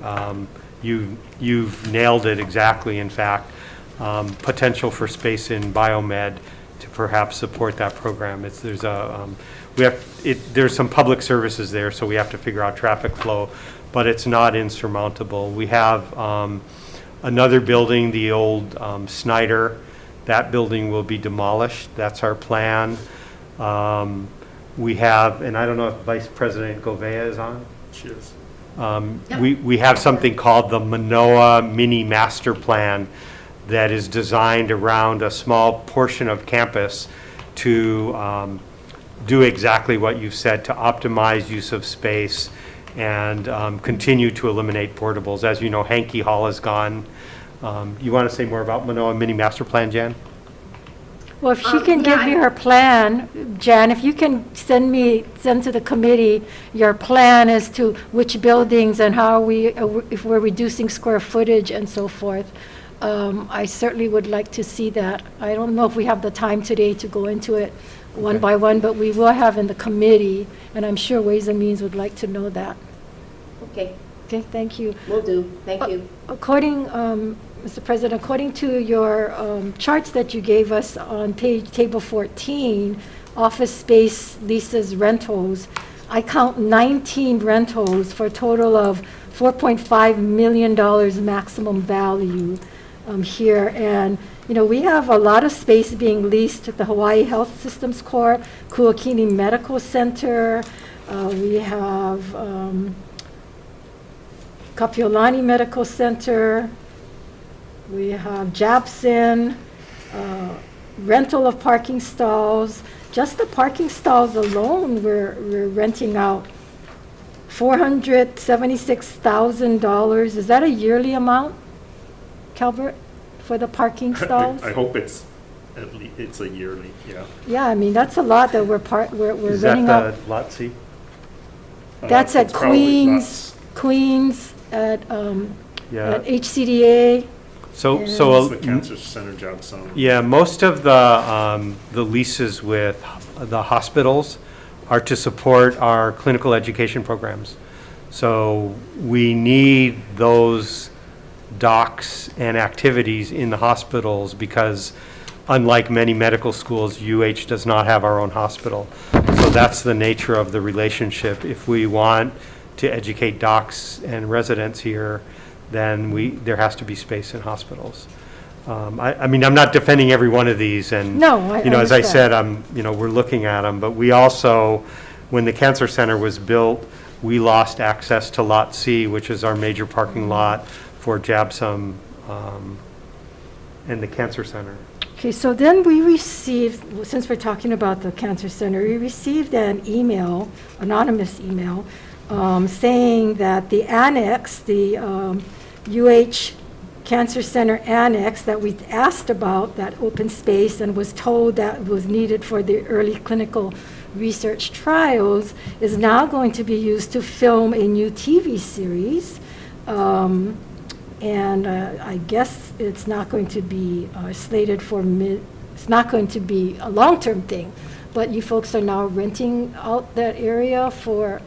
you've nailed it exactly, in fact, potential for space in biomed to perhaps support that program. There's some public services there, so we have to figure out traffic flow, but it's not insurmountable. We have Another building, the old Snyder, that building will be demolished. That's our plan. We have, and I don't know if Vice President Gouveia is on. She is. We have something called the Manoa Mini Master Plan that is designed around a small portion of campus to do exactly what you said, to optimize use of space and continue to eliminate portables. As you know, Hankey Hall is gone. You want to say more about Manoa Mini Master Plan, Jan? Well, if she can give me her plan, Jan, if you can send to the committee your plan as to which buildings and how if we're reducing square footage and so forth, I certainly would like to see that. I don't know if we have the time today to go into it one by one, but we will have in the committee, and I'm sure Ways and Means would like to know that. Okay, Okay, thank you. will do. Thank you. According, Mr. President, according to your charts that you gave us on table 14, office space leases rentals, I count 19 rentals for a total of $4.5 million maximum value here. And, you know, we have a lot of space being leased at the Hawaii Health Systems Corp., Kuakini Medical Center, we have Kapiolani Medical Center, we have Japson, rental of parking stalls. Just the parking stalls alone, we're renting out $476,000. Is that a yearly amount, Calvert, for the parking stalls? I hope it's at least, it's a yearly, yeah. Yeah, I mean, that's a lot that we're Is renting that out. the Lot C? That's at It's probably not- Queens, at Yeah. HCDA. So, It's so the cancer center job zone. yeah, most of the leases with the hospitals are to support our clinical education programs. So we need those docs and activities in the hospitals because unlike many medical schools, UH does not have our own hospital. So that's the nature of the relationship. If we want to educate docs and residents here, then there has to be space in hospitals. I mean, I'm not defending every one of these, and No, I as I understand. said, we're looking at them. But we also, when the cancer center was built, we lost access to Lot C, which is our major parking lot for JABSOM and the cancer center. Okay, so then we received, since we're talking about the cancer center, we received an email, anonymous email, saying that the annex, the UH Cancer Center annex that we asked about, that open space, and was told that was needed for the early clinical research trials, is now going to be used to film a new TV series. And I guess it's not going to be slated for it's not going to be a long-term thing, but you folks are now renting out that area for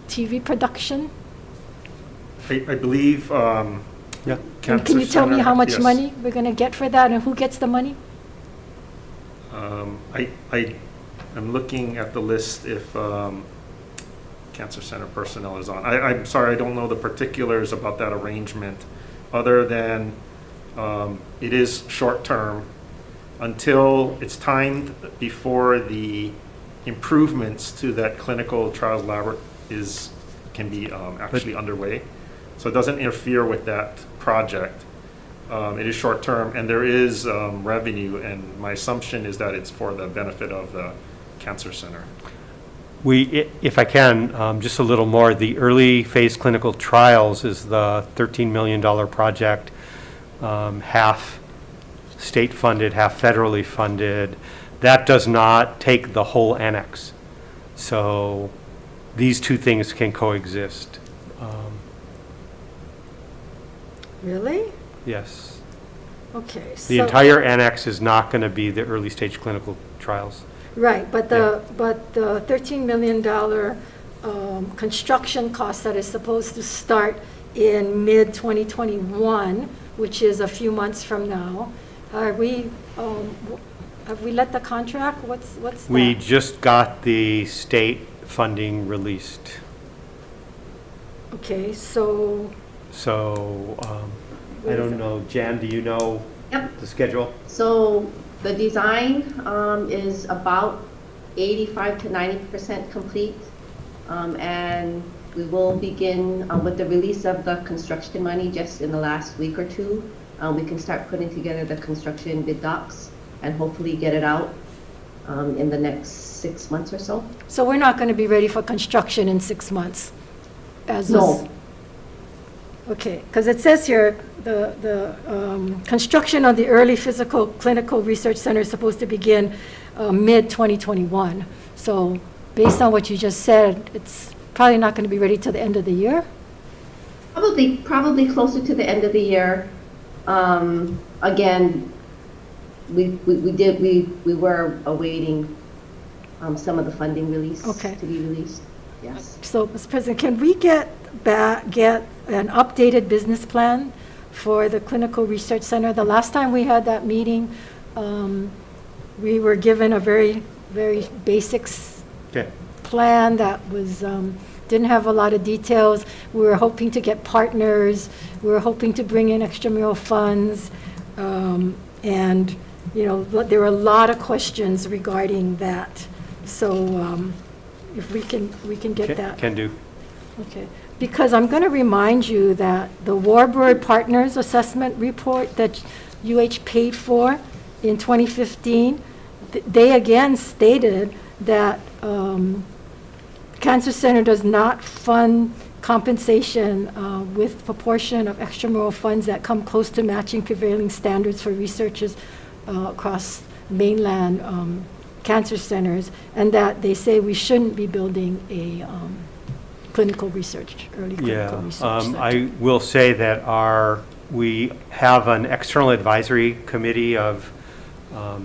TV production? I believe, Yeah. And can you tell me how much yes. money we're going to get for that, and who gets the money? I'm looking at the list if cancer center personnel is on. I'm sorry, I don't know the particulars about that arrangement, other than it is short-term until it's timed before the improvements to that clinical trials lab can be actually underway. So it doesn't interfere with that project. It is short-term, and there is revenue, and my assumption is that it's for the benefit of the cancer center. If I can, just a little more, the early phase clinical trials is the $13 million project, half state funded, half federally funded. That does not take the whole annex. So these two things can coexist. Really? Yes. Okay. The entire annex is not going to be the early stage clinical trials. Right, but the $13 million construction cost that is supposed to start in mid-2021, which is a few months from now, have we let the contract? What's that? We just got the state funding released. Okay, so, I don't know. Jan, do you know Yep. the schedule? So the design is about 85 to 90% complete. And we will begin with the release of the construction money just in the last week or two. We can start putting together the construction bid docs and hopefully get it out in the next 6 months or so. So we're not going to be ready for construction in 6 months? As No. was- Okay, because it says here, the construction of the early physical clinical research center is supposed to begin mid-2021. So based on what you just said, it's probably not going to be ready till the end of the year? Probably closer to the end of the year. Again, we were awaiting some of the funding release Okay. to be released. Yes. So, Mr. President, can we get an updated business plan for the Clinical Research Center? The last time we had that meeting, we were given a very, very basics Okay. plan that was, didn't have a lot of details. We were hoping to get partners. We were hoping to bring in extramural funds. And, you know, there were a lot of questions regarding that. So if we can get that. Can do. Okay, because I'm going to remind you that the Warburg Partners Assessment Report that UH paid for in 2015, they again stated that Cancer Center does not fund compensation with proportion of extramural funds that come close to matching prevailing standards for researchers across mainland cancer centers, and that they say we shouldn't be building a early clinical research center. I will say that we have an external advisory committee of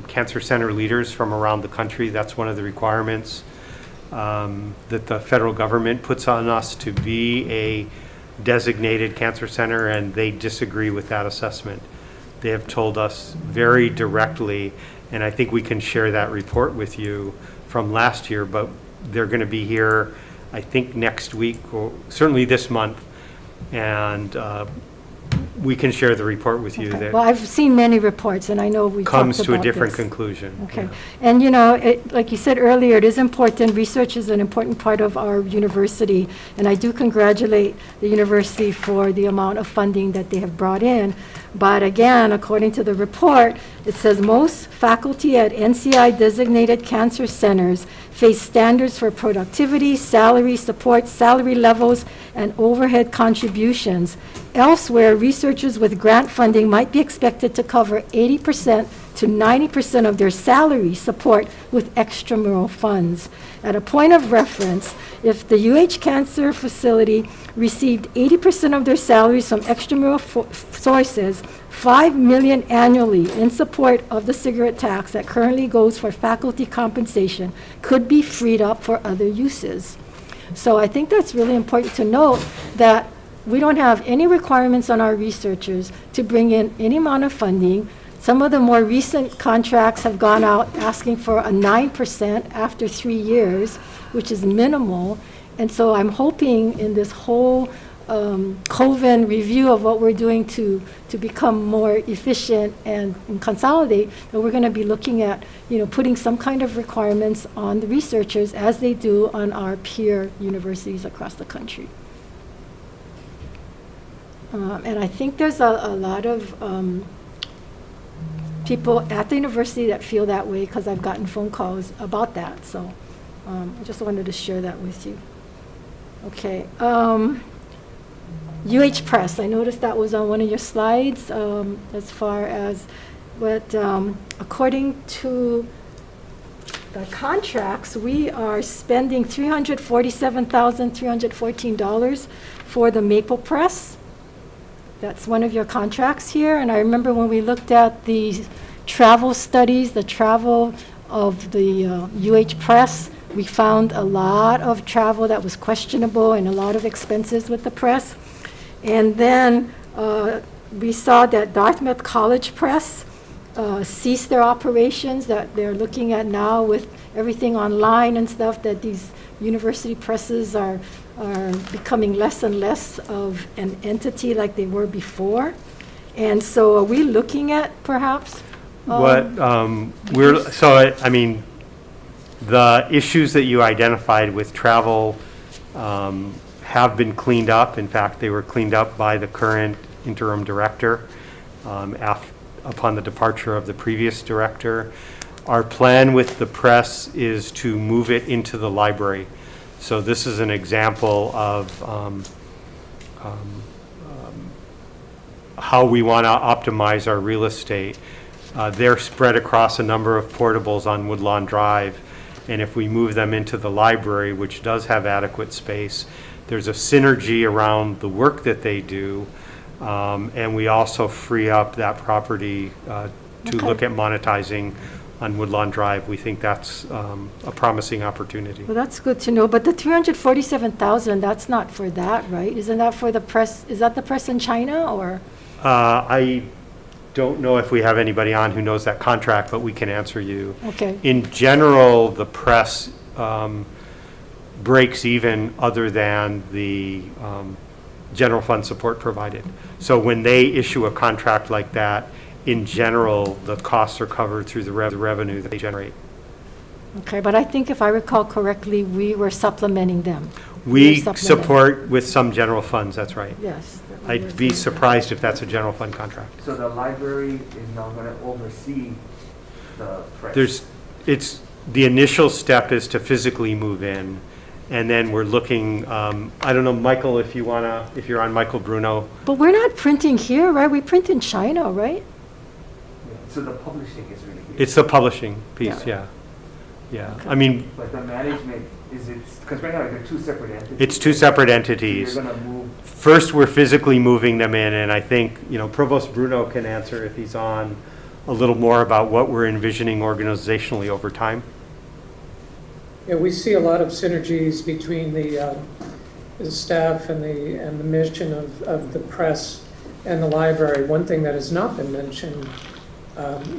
cancer center leaders from around the country. That's one of the requirements that the federal government puts on us to be a designated cancer center, and they disagree with that assessment. They have told us very directly, and I think we can share that report with you from last year, but they're going to be here, I think, next week, or certainly this month, and we can share the report with you Okay. that Well, I've seen many reports, and I know we talked about comes to a different this. conclusion. Okay. Yeah. And, you know, like you said earlier, it is important, research is an important part of our university, and I do congratulate the university for the amount of funding that they have brought in. But again, according to the report, it says most faculty at NCI-designated cancer centers face standards for productivity, salary support, salary levels, and overhead contributions. Elsewhere, researchers with grant funding might be expected to cover 80% to 90% of their salary support with extramural funds. At a point of reference, if the UH Cancer Facility received 80% of their salaries from extramural sources, $5 million annually in support of the cigarette tax that currently goes for faculty compensation could be freed up for other uses. So I think that's really important to note, that we don't have any requirements on our researchers to bring in any amount of funding. Some of the more recent contracts have gone out asking for a 9% after 3 years, which is minimal. And so I'm hoping in this whole COVID review of what we're doing to become more efficient and consolidate, that we're going to be looking at, you know, putting some kind of requirements on the researchers as they do on our peer universities across the country. And I think there's a lot of people at the university that feel that way, because I've gotten phone calls about that. So I just wanted to share that with you. Okay. UH Press, I noticed that was on one of your slides as far as, but according to the contracts, we are spending $347,314 for the Maple Press. That's one of your contracts here. And I remember when we looked at the travel studies, the travel of the UH Press, we found a lot of travel that was questionable and a lot of expenses with the press. And then we saw that Dartmouth College Press ceased their operations, that they're looking at now with everything online and stuff, that these university presses are becoming less and less of an entity like they were before. And so are we looking at perhaps? I mean, the issues that you identified with travel have been cleaned up. In fact, they were cleaned up by the current interim director upon the departure of the previous director. Our plan with the press is to move it into the library. So this is an example of how we want to optimize our real estate. They're spread across a number of portables on Woodlawn Drive, and if we move them into the library, which does have adequate space, there's a synergy around the work that they do, and we also free up that property to look at monetizing on Woodlawn Drive. We think that's a promising opportunity. Well, that's good to know, but the 347,000, that's not for that, right? Isn't that for the press, is that the press in China, or? I don't know if we have anybody on who knows that contract, but we can answer you. Okay. In general, the press breaks even other than the general fund support provided. So when they issue a contract like that, in general, the costs are covered through the revenue that they generate. Okay, but I think if I recall correctly, we were supplementing them. We were support with some general funds, that's right. Yes. I'd be surprised if that's a general fund contract. So the library is now going to oversee the press? The initial step is to physically move in, and then we're looking, I don't know, Michael, if you're on Michael Bruno. But we're not printing here, right? We print in China, right? So the publishing is really here. It's the publishing piece, yeah. Okay. I mean, But the management, because right now they're two separate entities. it's two separate entities. So you're going to move. First, we're physically moving them in, and I think, Provost Bruno can answer if he's on a little more about what we're envisioning organizationally over time. Yeah, we see a lot of synergies between the staff and the mission of the press and the library. One thing that has not been mentioned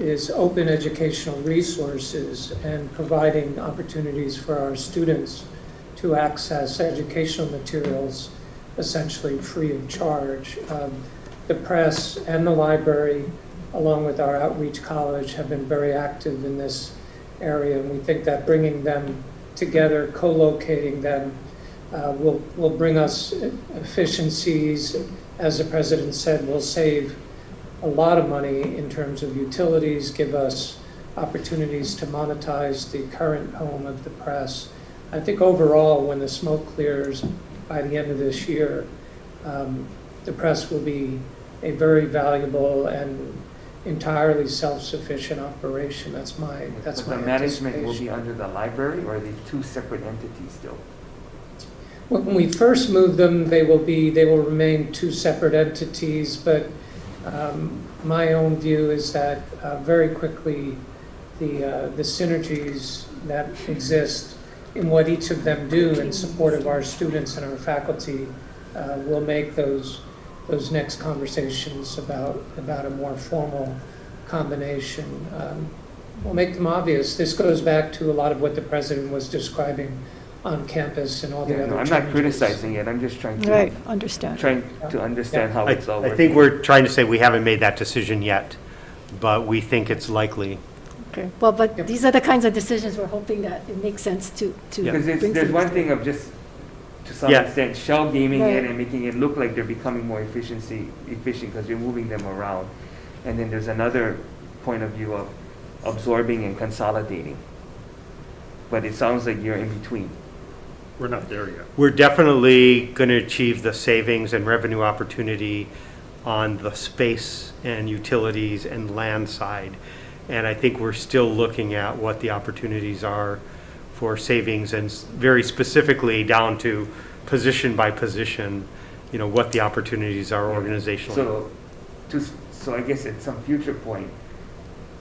is open educational resources and providing opportunities for our students to access educational materials essentially free of charge. The press and the library, along with our outreach college, have been very active in this area, and we think that bringing them together, co-locating them, will bring us efficiencies. As the president said, we'll save a lot of money in terms of utilities, give us opportunities to monetize the current home of the press. I think overall, when the smoke clears by the end of this year, the press will be a very valuable and entirely self-sufficient operation. That's my The management will be under the library, or are they two separate entities still? When we first move them, they will remain two separate entities, but my own view is that very quickly the synergies that exist in what each of them do in support of our students and our faculty will make those next conversations about a more formal combination. We'll make them obvious. This goes back to a lot of what the president was describing on campus and all the other I'm changes. not criticizing it. I'm just trying to understand how it's all I working. think we're trying to say we haven't made that decision yet, but we think it's likely. Okay, well, but these are the kinds of decisions we're hoping that it makes sense to Because bring there's things one to- thing of just, to some Yeah. extent, shell gaming Right. it and making it look like they're becoming more efficient because you're moving them around. And then there's another point of view of absorbing and consolidating. But it sounds like you're in between. We're not there yet. We're definitely going to achieve the savings and revenue opportunity on the space and utilities and land side. And I think we're still looking at what the opportunities are for savings, and very specifically down to position by position, what the opportunities are organizationally. So I guess at some future point,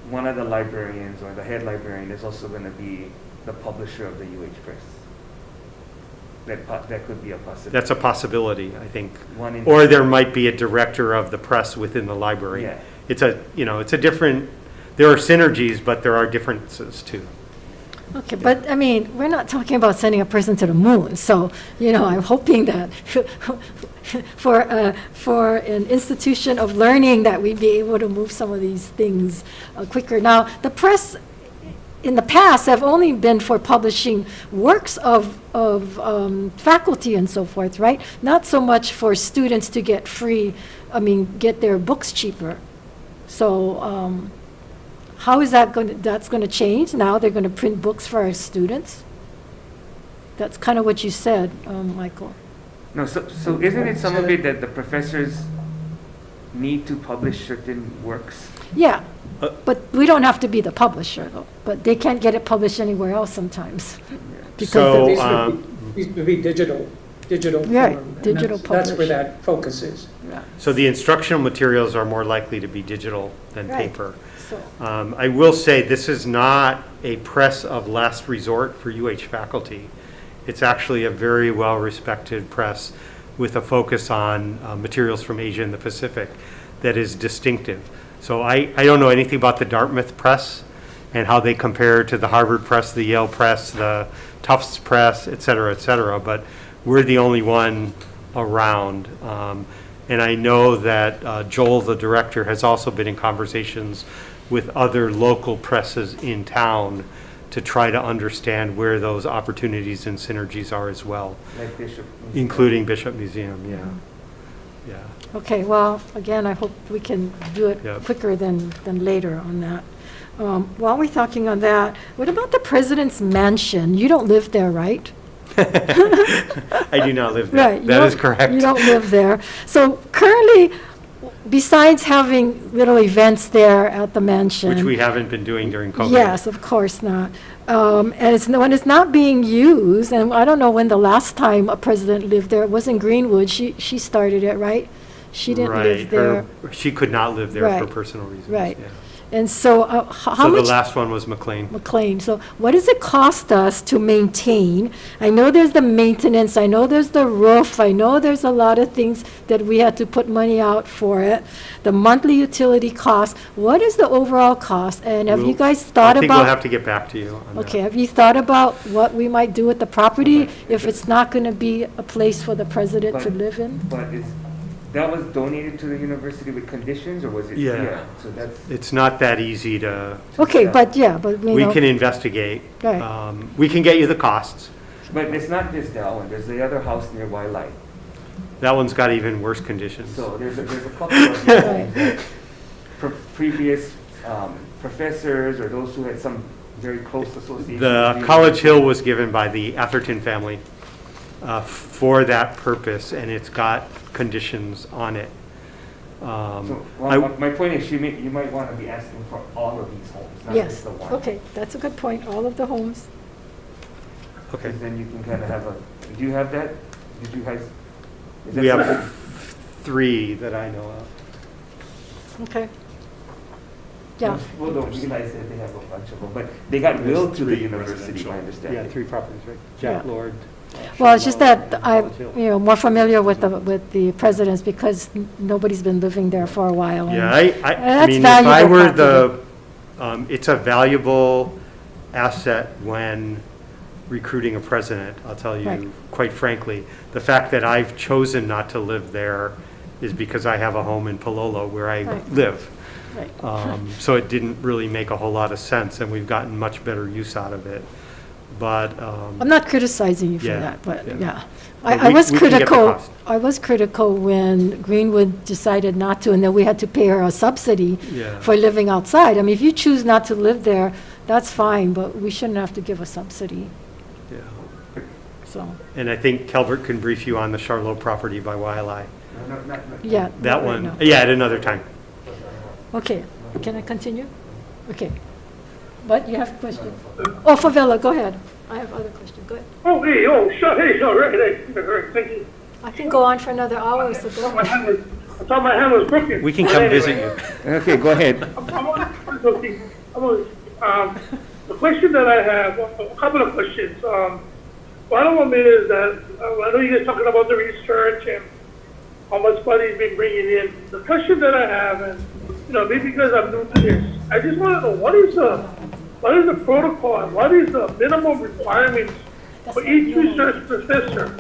one of the librarians or the head librarian is also going to be the publisher of the UH Press. That could be a possibility. That's a possibility, I think. One Or there might be a director of the press within the library. Yeah. It's a different, there are synergies, but there are differences too. Okay, but I mean, we're not talking about sending a person to the moon, so, I'm hoping that for an institution of learning that we'd be able to move some of these things quicker. Now, the press in the past have only been for publishing works of faculty and so forth, right? Not so much for students to get get their books cheaper. So, how is that's going to change? Now they're going to print books for our students? That's kind of what you said, Michael. No, so isn't it some of it that the professors need to publish certain works? Yeah, but we don't have to be the publisher, though. But they can't get it published anywhere else sometimes. So, These would be digital Right, form, and digital that's where publish. that focus is. so the instructional materials are more likely to be digital than Right. paper. So, I will say this is not a press of last resort for UH faculty. It's actually a very well-respected press with a focus on materials from Asia and the Pacific that is distinctive. So I don't know anything about the Dartmouth press and how they compare to the Harvard press, the Yale press, the Tufts press, et cetera, but we're the only one around. And I know that Joel, the director, has also been in conversations with other local presses in town to try to understand where those opportunities and synergies are as well, Like Bishop? including Bishop Museum, yeah. okay, well, again, I hope we can do it Yep. quicker than later on that. While we're talking on that, what about the president's mansion? You don't live there, right? I do not live there. Right. you That is don't- correct. You don't live there. So currently, besides having little events there at the mansion. Which we haven't been doing during COVID. Yes, of course not. And when it's not being used, and I don't know when the last time a president lived there, it was in Greenwood. She started it, right? She didn't live Right, there. or she could not live there for Right, personal reasons. right. yeah. And so how So the much? last one was McLean. McLean. So what does it cost us to maintain? I know there's the maintenance, I know there's the roof, I know there's a lot of things that we had to put money out for it. The monthly utility cost, what is the overall cost? And have you We'll- guys thought I think we'll about? have to get back to you on that. Okay, have you thought about what we might do with the property if it's not going to be a place for the president to But- live in? But that was donated to the university with conditions, or was it? Yeah. So that's, It's not that easy to, Okay, but we we know. can investigate. Right. We can get you the costs. but it's not just that one, there's the other house near Light. That one's got even worse conditions. So there's a couple of these homes that previous professors or those who had some very close association. The with College Hill was given by the Atherton family for that purpose, and it's got conditions on it. So, I- my point is, you might want to be asking for all of these homes, not Yes, just the one. okay, that's a good point, all of the homes. Okay. Because then you can kind of have do you have that? Did you guys? is that We something- have 3 that I know of. Okay. Yeah, Most people don't realize that they have a bunch of them, but they got willed to the 3 university, residential. I understand. 3 properties, right? Yeah. Jack Lord. well, it's just that College Hill. I'm, more familiar with the presidents because nobody's been living there for a while. and- Yeah, I that's mean, if I valuable were the, property. it's a valuable asset when recruiting a president, I'll tell Right. you, quite frankly. The fact that I've chosen not to live there is because I have a home in Palolo where I Right. live. Right. So it didn't really make a whole lot of sense, and we've gotten much better use out of it. But, I'm not criticizing you for Yeah, that, but yeah. yeah. But I we- was we can get the critical, cost. I was critical when Greenwood decided not to, and then we had to pay her a subsidy Yeah. for living outside. I mean, if you choose not to live there, that's fine, but we shouldn't have to give a subsidy, yeah. so, And I think Kelbert can brief you on the Charlotte property by Wiley. No, not- yeah. That not right one, now. yeah, at another time. Okay, can I continue? Okay. But you have a question? Oh, Favela, go ahead. I have other questions, go ahead. Oh, hey, oh, sure, hey, sure, right, thank you. I can go on for another hour, so go My ahead. hand was, I thought my hand was broken. We can But come anyway, visit you. Okay, go ahead. The question that I have, a couple of questions. One of them is that, I know you guys talking about the research and how much money's been bringing in. The question that I have, and, maybe because I'm new to this, I just want to know, what is what is the protocol? What is the minimum requirements for each research professor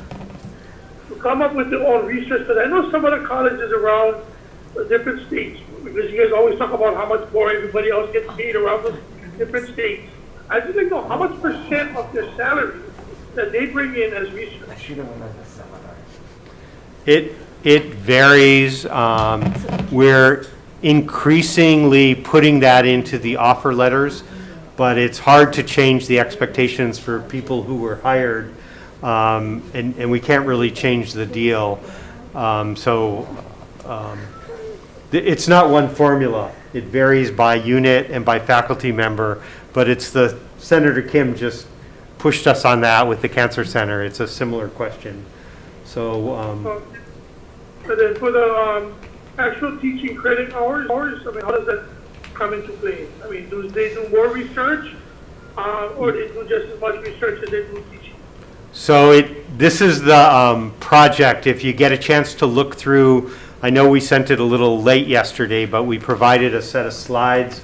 to come up with their own research? Because I know some other colleges around the different states, because you guys always talk about how much more everybody else gets paid around the different states. I just like to know how much percent of their salary that they bring in as research. It varies. We're increasingly putting that into the offer letters, but it's hard to change the expectations for people who were hired, and we can't really change the deal. It's not one formula. It varies by unit and by faculty member, but it's Senator Kim just pushed us on that with the Cancer Center. It's a similar question. So, And then for the actual teaching credit hours, I mean, how does that come into play? I mean, do they do more research, or they do just as much research as they do teaching? So this is the project. If you get a chance to look through, I know we sent it a little late yesterday, but we provided a set of slides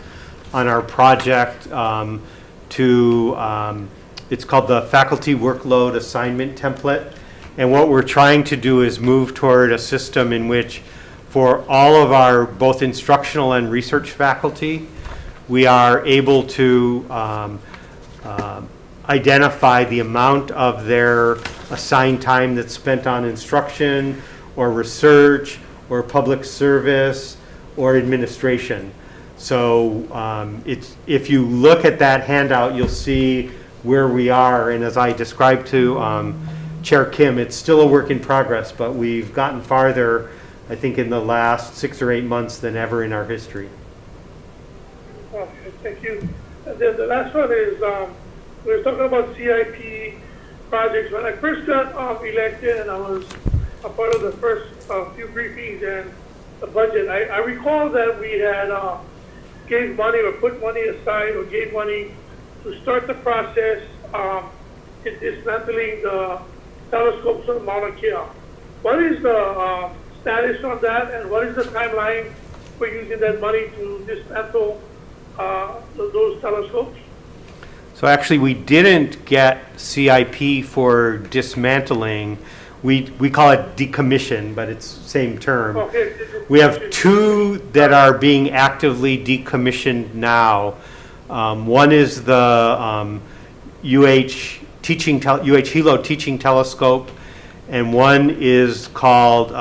on our project it's called the Faculty Workload Assignment Template. And what we're trying to do is move toward a system in which for all of our both instructional and research faculty, we are able to identify the amount of their assigned time that's spent on instruction or research or public service or administration. So if you look at that handout, you'll see where we are. And as I described to Chair Kim, it's still a work in progress, but we've gotten farther, I think, in the last 6 or 8 months than ever in our history. Okay, thank you. And then the last one is, we were talking about CIP projects. When I first got elected and I was a part of the first few briefings and the budget, I recall that we had gave money or put money aside or gave money to start the process in dismantling the telescopes on Mauna Kea. What is the status on that, and what is the timeline for using that money to dismantle those telescopes? So actually, we didn't get CIP for dismantling. We call it decommission, but it's same term. Okay. We have 2 that are being actively decommissioned now. One is the UH-HELO teaching telescope, and one is called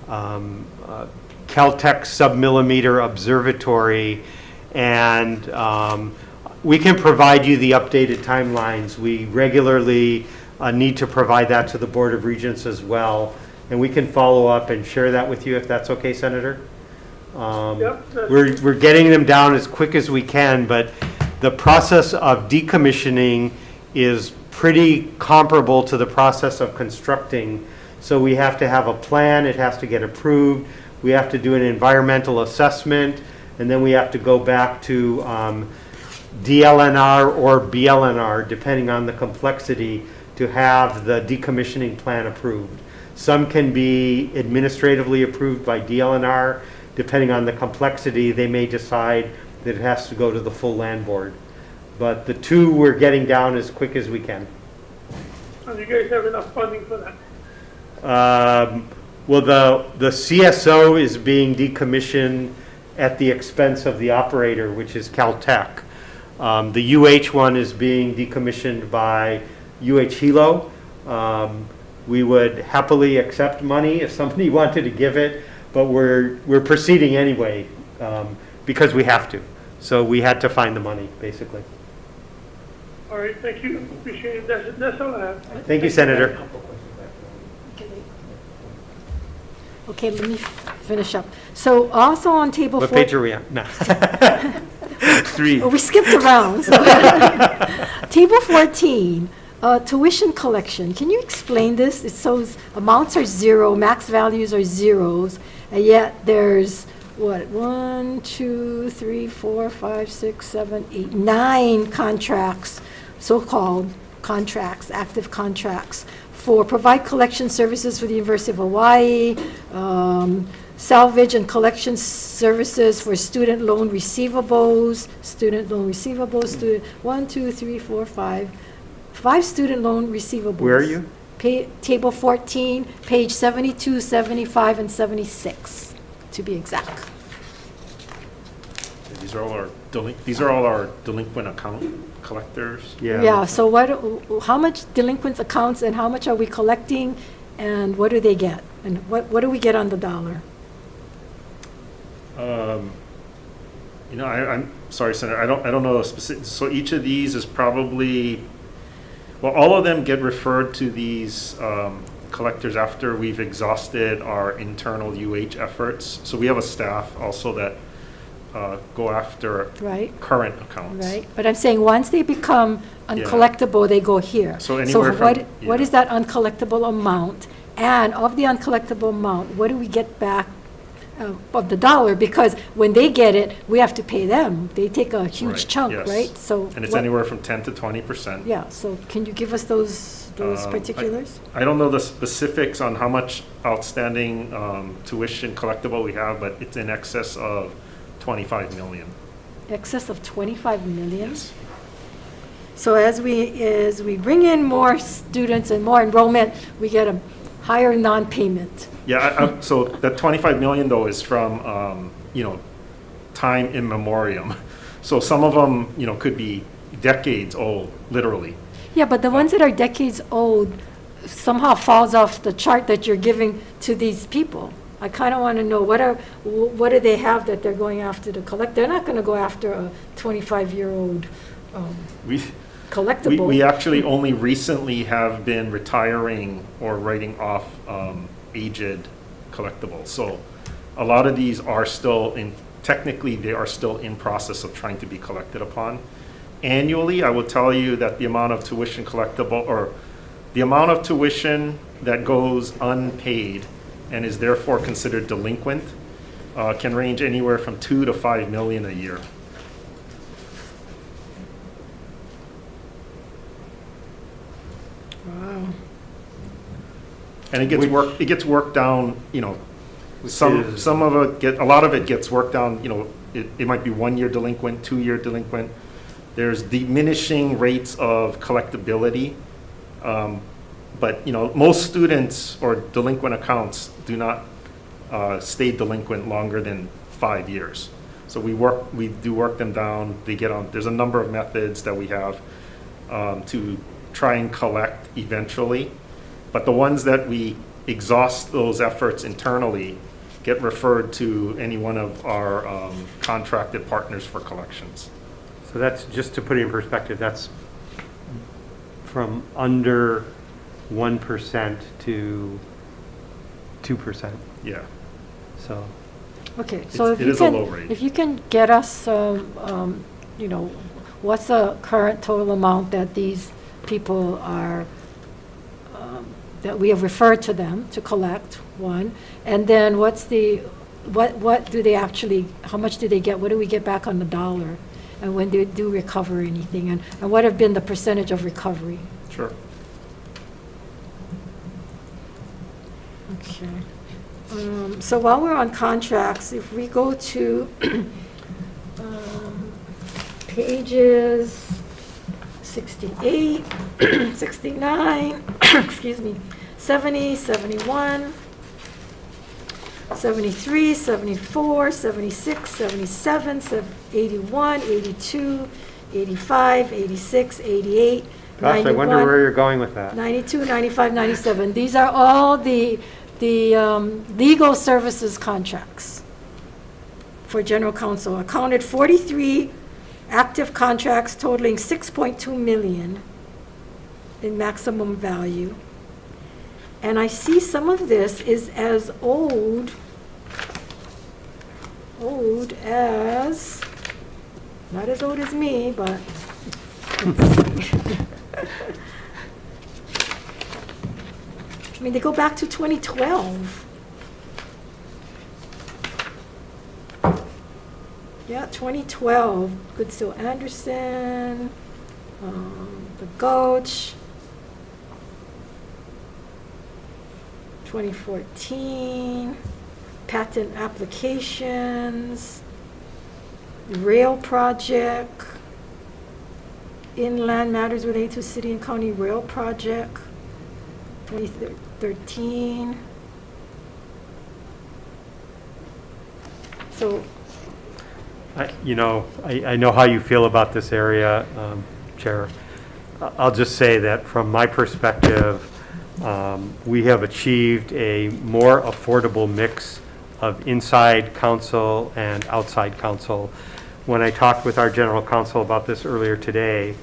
Caltech Submillimeter Observatory, and we can provide you the updated timelines. We regularly need to provide that to the Board of Regents as well, and we can follow up and share that with you if that's okay, Senator. Yep. We're getting them down as quick as we can, but the process of decommissioning is pretty comparable to the process of constructing. So we have to have a plan, it has to get approved, we have to do an environmental assessment, and then we have to go back to DLNR or BLNR, depending on the complexity, to have the decommissioning plan approved. Some can be administratively approved by DLNR. Depending on the complexity, they may decide that it has to go to the full land board. But the 2 we're getting down as quick as we can. And you guys have enough funding for that? Well, the CSO is being decommissioned at the expense of the operator, which is Caltech. The UH one is being decommissioned by UH-HELO. We would happily accept money if somebody wanted to give it, but we're proceeding anyway because we have to. So we had to find the money, basically. All right, thank you. Appreciate it. That's all I have. Thank you, Senator. Okay, let me finish up. So also on table 4. What page are we on? No. 3. Oh, we skipped around. So. Table 14, tuition collection. Can you explain this? It shows amounts are 0, max values are zeros, and yet there's, what, 1, 2, 3, 4, 5, 6, 7, 8, 9 contracts, so-called contracts, active contracts, for provide collection services for the University of Hawaii, salvage and collection services for student loan receivables, student, 1, 2, 3, 4, 5, 5 student loan receivables. Where are you? Table 14, page 72, 75, and 76, to be exact. These are all our delinquent account collectors. Yeah, so how much delinquent accounts and how much are we collecting, and what do they get? And what do we get on the dollar? I'm sorry, Senator, I don't know the specific, so each of these is probably, well, all of them get referred to these collectors after we've exhausted our internal UH efforts. So we have a staff also that go after current accounts. Right, but I'm saying once they become uncollectible, they go here. So anywhere from, what is that uncollectible amount? And of the uncollectible amount, what do we get back of the dollar? Because when they get it, we have to pay them. They take a huge chunk, yes. right? So and it's anywhere from 10 to 20%. Yeah, so can you give us those particulars? I don't know the specifics on how much outstanding tuition collectible we have, but it's in excess of 25 million. Excess of 25 million? Yes. So as we bring in more students and more enrollment, we get a higher non-payment. Yeah, so that 25 million though is from, time in memoriam. So some of them, could be decades old, literally. Yeah, but the ones that are decades old somehow falls off the chart that you're giving to these people. I kind of want to know what do they have that they're going after to collect? They're not going to go after a 25-year-old collectible. We actually only recently have been retiring or writing off aged collectibles. So a lot of these are still technically they are still in process of trying to be collected upon. Annually, I will tell you that the amount of tuition collectible, or the amount of tuition that goes unpaid and is therefore considered delinquent, can range anywhere from 2 to 5 million a year. Wow. And it gets worked down, some of it a lot of it gets worked down, it might be 1 year delinquent, 2 year delinquent. There's diminishing rates of collectability. But most students or delinquent accounts do not stay delinquent longer than 5 years. So we do work them down. They get on. There's a number of methods that we have to try and collect eventually. But the ones that we exhaust those efforts internally get referred to any one of our contracted partners for collections. So that's, just to put it in perspective, that's from under 1% to 2%. Yeah. So. Okay, so it is a low rate. If you can get us, what's the current total amount that these people are, that we have referred to them to collect, one, and then what do they actually, how much do they get? What do we get back on the dollar? And when they do recover anything, and what have been the percentage of recovery? Sure. Okay. So while we're on contracts, if we go to pages 68, 69, excuse me, 70, 71, 73, 74, 76, 77, 81, 82, 85, 86, 88, Gosh, 91, I wonder where you're going with that. 92, 95, 97. These are all the legal services contracts for general counsel. Accounted 43 active contracts totaling 6.2 million in maximum value. And I see some of this is as old as, not as old as me, but let's see. I mean, they go back to 2012. Yeah, 2012. Goodsill Anderson, the Gulch. 2014. patent applications, rail project, inland matters related to city and county rail project, 2013. So, I know how you feel about this area, Chair. I'll just say that from my perspective, we have achieved a more affordable mix of inside counsel and outside counsel. When I talked with our general counsel about this earlier today,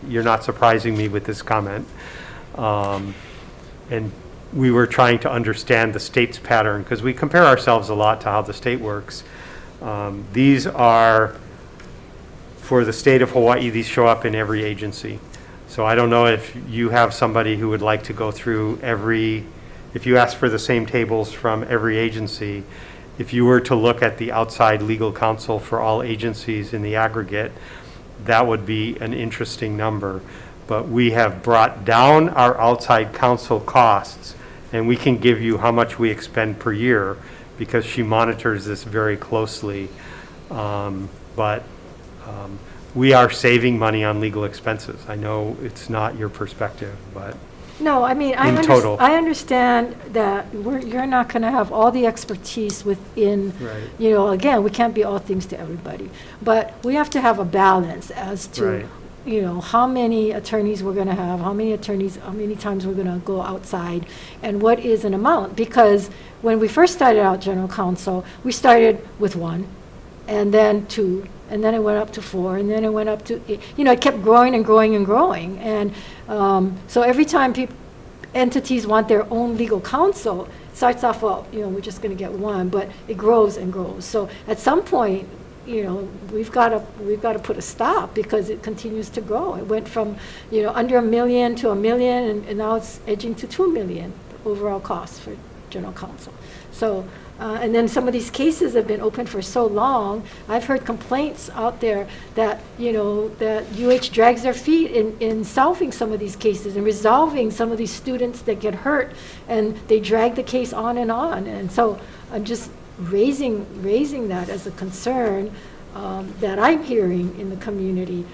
you're not surprising me with this comment. And we were trying to understand the state's pattern because we compare ourselves a lot to how the state works. These are, for the state of Hawaii, these show up in every agency. So I don't know if you have somebody who would like to go through if you ask for the same tables from every agency, if you were to look at the outside legal counsel for all agencies in the aggregate, that would be an interesting number. But we have brought down our outside counsel costs, and we can give you how much we expend per year because she monitors this very closely. But we are saving money on legal expenses. I know it's not your perspective, but no, I mean, I understand that you're not going to have all the expertise within, right. Again, we can't be all things to everybody. But we have to have a balance as to, right. How many attorneys we're going to have, how many times we're going to go outside, and what is an amount. Because when we first started out general counsel, we started with 1, and then 2, and then it went up to 4, and then it went up to 8. It kept growing and growing and growing. And so every time entities want their own legal counsel, it starts off, we're just going to get 1, but it grows and grows. So at some point, we've got to put a stop because it continues to grow. It went from, under $1 million to $1 million, and now it's edging to $2 million, the overall cost for general counsel. So, and then some of these cases have been open for so long. I've heard complaints out there that, that UH drags their feet in solving some of these cases and resolving some of these students that get hurt, and they drag the case on. And so I'm just raising that as a concern that I'm hearing in the community,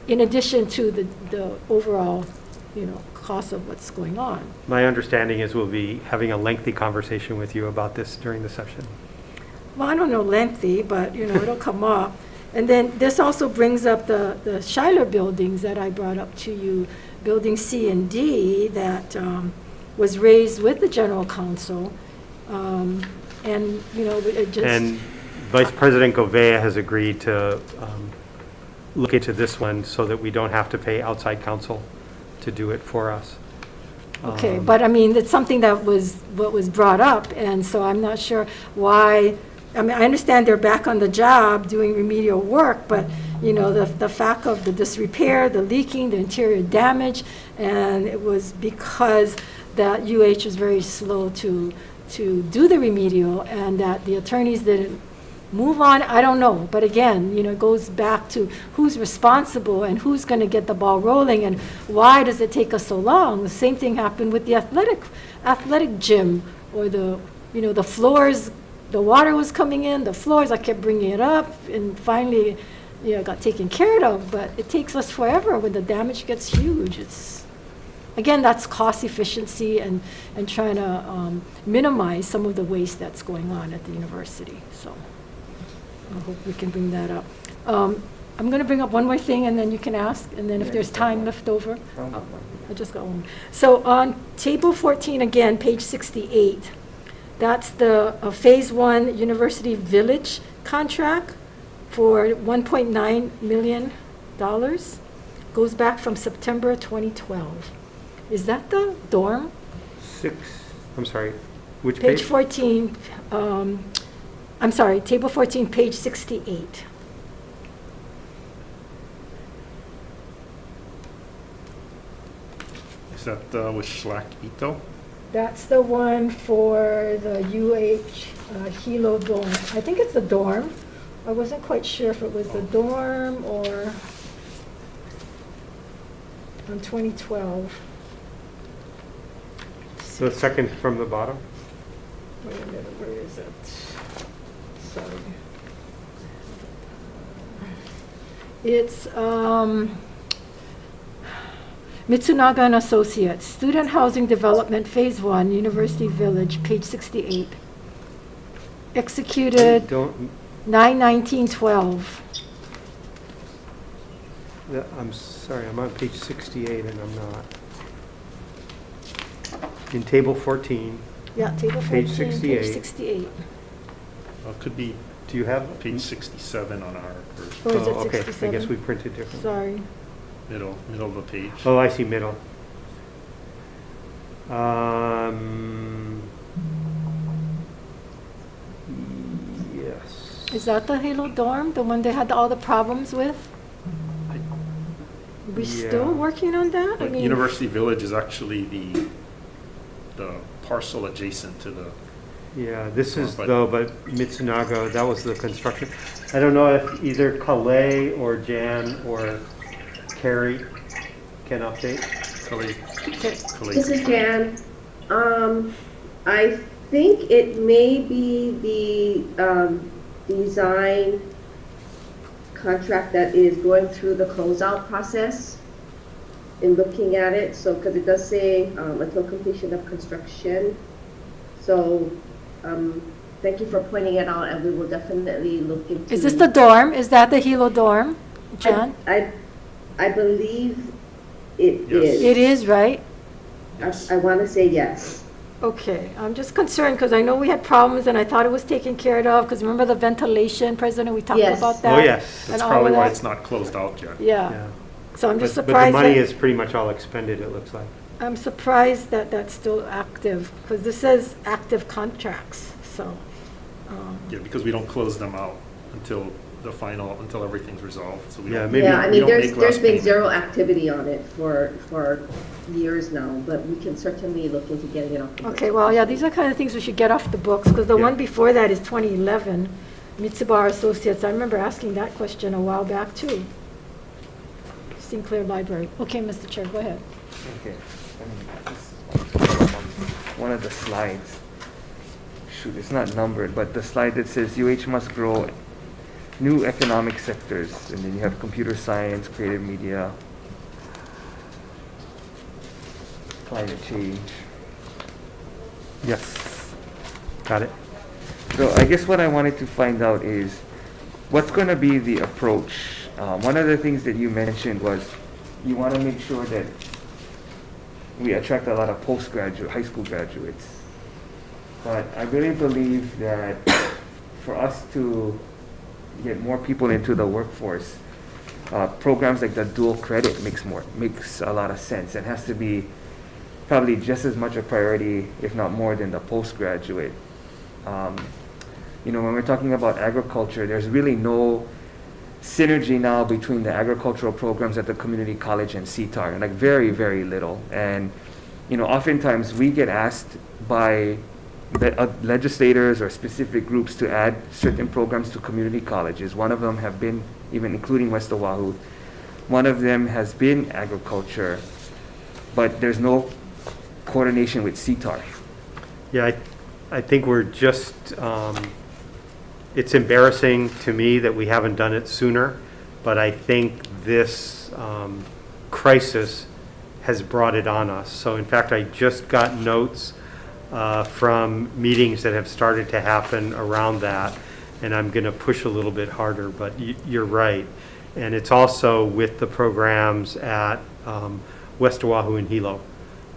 in addition to the overall, cost of what's going on. My understanding is we'll be having a lengthy conversation with you about this during the session. Well, I don't know lengthy, but, it'll come up. And then this also brings up the Schuyler buildings that I brought up to you, Building C and D, that was raised with the general counsel. And, it just... And Vice President Gouveia has agreed to look into this one so that we don't have to pay outside counsel to do it for us. Okay, but I mean, it's something that was brought up, and so I'm not sure why. I mean, I understand they're back on the job doing remedial work, but the fact of the disrepair, the leaking, the interior damage, and it was because that UH was very slow to do the remedial, and that the attorneys didn't move on. I don't know, but again, it goes back to who's responsible and who's going to get the ball rolling, and why does it take us so long? The same thing happened with the athletic gym, or the floors. The water was coming in, the floors. I kept bringing it up, and finally, got taken care of. But it takes us forever when the damage gets huge. Again, that's cost efficiency and trying to minimize some of the waste that's going on at the university. So I hope we can bring that up. I'm going to bring up one more thing, and then you can ask, and then if there's time left over. I just got one. So on table 14, again, page 68, that's the Phase 1 University Village contract for $1.9 million. Goes back from September 2012. Is that the dorm? I'm sorry, which Page page? 14, I'm sorry, table 14, page 68. Is that with Schlack Ito? That's the one for the Hilo dorm. I think it's the dorm. I wasn't quite sure if it was the dorm or on 2012. The second from the bottom? Wait a minute, where is it? Sorry. It's Mitsunaga and Associates, Student Housing Development Phase 1, University Village, page 68. Executed Don't, 9/19/12. I'm sorry, I'm on page 68 and I'm not. In table 14, Yeah, table 14, Page page 68. 68. It could be do you have? page 67 on our version, Or is it Oh, okay, I 67? guess we printed different. Sorry. middle of the page. Oh, I see, middle. Um, yes. Is that the Halo dorm, the one they had all the problems with? We still Yeah. working on that? I But mean, University Village is actually the parcel adjacent to the, Yeah, this is But- though, but Mitsunaga, that was the construction. I don't know if either Calais or Jan or Carrie can update. This is Jan. I think it may be the design contract that is going through the closeout process in looking at it. So, because it does say until completion of construction. So, thank you for pointing it out, and we will definitely look into. is this the dorm? Is that the Hilo dorm, Jan? I believe it Yes. is. It is, right? I want to say yes. Okay, I'm just concerned because I know we had problems and I thought it was taken care of, because remember the ventilation, President, we talked Yes. about that? Oh, yes. and that's all probably of why that. it's not closed out yet. Yeah, Yeah. so I'm just But the surprised money that, is pretty much all expended, it looks like. I'm surprised that that's still active, because this says active contracts, so. Yeah, because we don't close them out until until everything's resolved, so we Yeah, don't. maybe- Yeah, I we mean, don't there's make last been payment. zero activity on it for years now, but we can certainly look into getting it off the books. Okay, well, yeah, these are kind of things we should get off the books, because the Yeah. one before that is 2011, Mitsubishi Associates. I remember asking that question a while back, too. Sinclair Library. Okay, Mr. Chair, go ahead. Okay. This- One of the slides, shoot, it's not numbered, but the slide that says UH must grow new economic sectors, and then you have computer science, creative media, climate change. Yes. Got it? So I guess what I wanted to find out is, what's going to be the approach? One of the things that you mentioned was you want to make sure that we attract a lot of postgraduate, high school graduates. But I really believe that for us to get more people into the workforce, programs like the dual credit makes a lot of sense, and has to be probably just as much a priority, if not more, than the postgraduate. You know, when we're talking about agriculture, there's really no synergy now between the agricultural programs at the community college and CTAR, like very, very little. And, you know, oftentimes we get asked by legislators or specific groups to add certain programs to community colleges. One of them have been, even including West Oahu, one of them has been agriculture, but there's no coordination with CTAR. Yeah, I think we're just, it's embarrassing to me that we haven't done it sooner, but I think this crisis has brought it on us. So in fact, I just got notes from meetings that have started to happen around that, and I'm going to push a little bit harder, but you're right. And it's also with the programs at West Oahu and Hilo.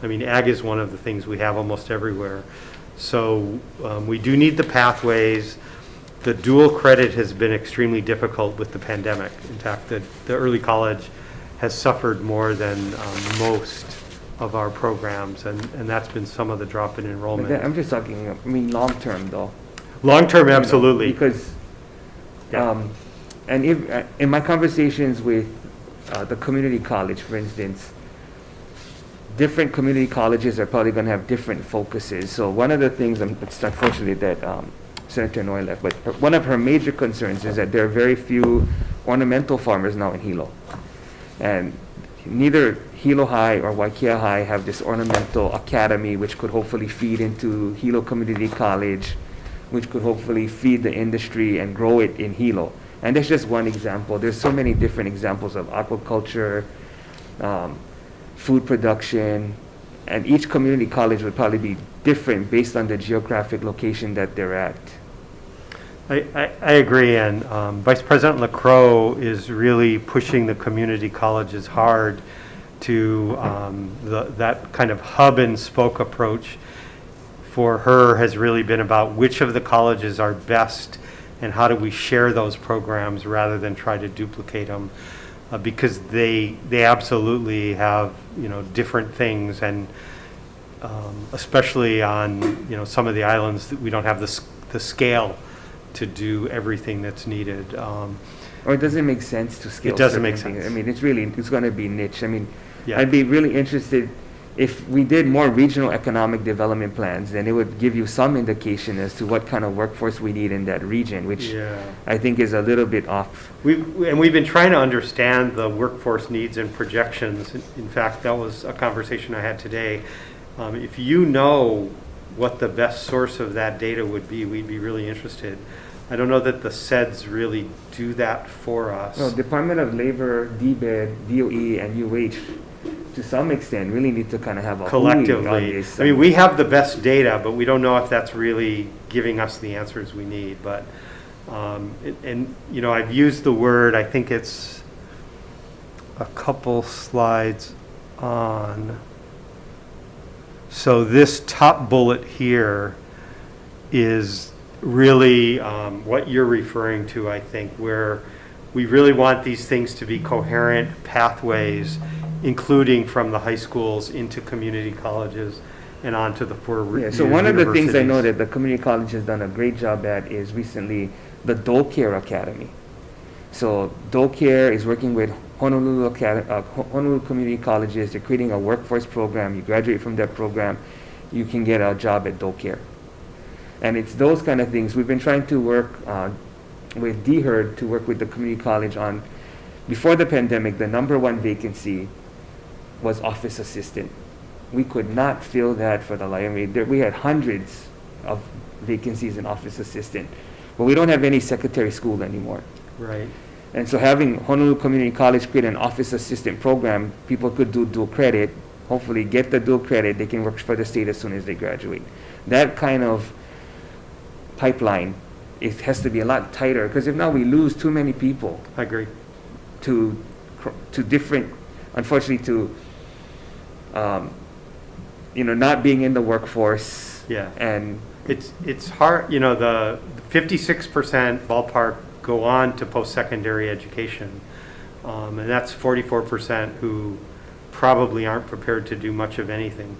I mean, ag is one of the things we have almost everywhere. So we do need the pathways. The dual credit has been extremely difficult with the pandemic. In fact, the early college has suffered more than most of our programs, and that's been some of the drop in But enrollment. I'm just talking, I mean, long-term though. Long-term, You know, absolutely. because, Yeah. and if, in my conversations with the community college, for instance, different community colleges are probably going to have different focuses. So one of the things, it's unfortunate that Senator Noy left, but one of her major concerns is that there are very few ornamental farmers now in Hilo. And neither Hilo High or Waikia High have this ornamental academy, which could hopefully feed into Hilo Community College, which could hopefully feed the industry and grow it in Hilo. And that's just one example. There's so many different examples of aquaculture, food production, and each community college would probably be different based on the geographic location that they're at. I agree, and Vice President LaCroix is really pushing the community colleges hard to that kind of hub and spoke approach for her has really been about which of the colleges are best and how do we share those programs rather than try to duplicate them, because they absolutely have, you know, different things, and especially on, you know, some of the islands that we don't have the scale to do everything that's needed. Or it doesn't make sense to scale. It doesn't make certain things. sense. I mean, it's going to be niche. I mean, Yeah. I'd be really interested if we did more regional economic development plans, then it would give you some indication as to what kind of workforce we need in that region, which Yeah. I think is a little bit off. We've been trying to understand the workforce needs and projections. In fact, that was a conversation I had today. If you know what the best source of that data would be, we'd be really interested. I don't know that the SEDS really do that for us. Well, Department of Labor, DBED, DOE, and UH, to some extent, really need to kind of have a Collectively. on this. I mean, we have the best data, but we don't know if that's really giving us the answers we need. But, and you know, I've used the word, I think it's a couple slides on. So this top bullet here is really what you're referring to, I think, where we really want these things to be coherent pathways, including from the high schools into community colleges and onto the four Yeah, so one of the things I know universities. that the community college has done a great job at is recently the Dole Care Academy. So Dole Care is working with Honolulu Community Colleges. They're creating a workforce program. You graduate from that program, you can get a job at Dole Care. And it's those kind of things. We've been trying to work with DHERD to work with the community college on, before the pandemic, the #1 vacancy was office assistant. We could not fill that for the life. I mean, we had hundreds of vacancies in office assistant, but we don't have any secretary school anymore. Right. And so having Honolulu Community College create an office assistant program, people could do dual credit, hopefully get the dual credit, they can work for the state as soon as they graduate. That kind of pipeline, it has to be a lot tighter, because if not, we lose too many people I agree. to different, unfortunately, to you know, not being in the workforce. Yeah. And It's hard, you know, the 56% ballpark go on to post-secondary education. And that's 44% who probably aren't prepared to do much of anything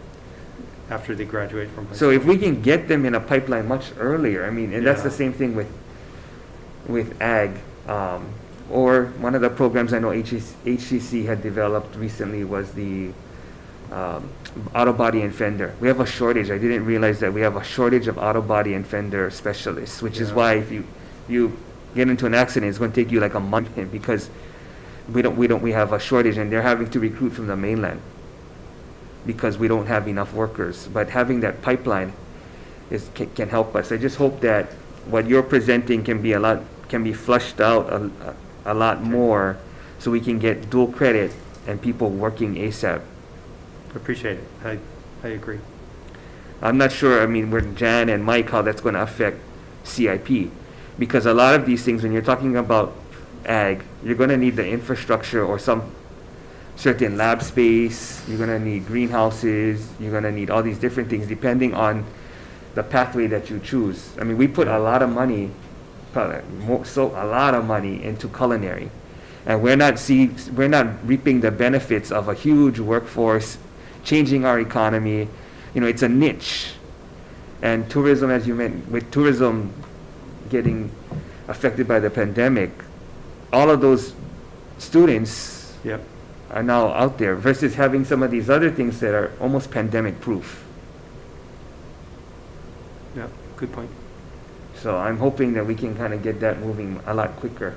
after they graduate from high so school. if we can get them in a pipeline much earlier, I mean, and that's the Yeah. same thing with ag. Or one of the programs I know HCC had developed recently was the auto body and fender. We have a shortage. I didn't realize that we have a shortage of auto body and fender specialists, which is Yeah. why if you get into an accident, it's going to take you like a month, because we have a shortage, and they're having to recruit from the mainland because we don't have enough workers. But having that pipeline can help us. I just hope that what you're presenting can be flushed out a lot more, so we can get dual credit and people working ASAP. Appreciate it. I agree. I'm not sure, I mean, with Jan and Mike, how that's going to affect CIP. Because a lot of these things, when you're talking about ag, you're going to need the infrastructure or some certain lab space, you're going to need greenhouses, you're going to need all these different things depending on the pathway that you choose. I mean, we put a lot of money, a lot of money into culinary. And we're not reaping the benefits of a huge workforce, changing our economy. You know, it's a niche. And tourism, as you meant, with tourism getting affected by the pandemic, all of those students Yep. are now out there versus having some of these other things that are almost pandemic proof. Yep. Good point. So I'm hoping that we can kind of get that moving a lot quicker.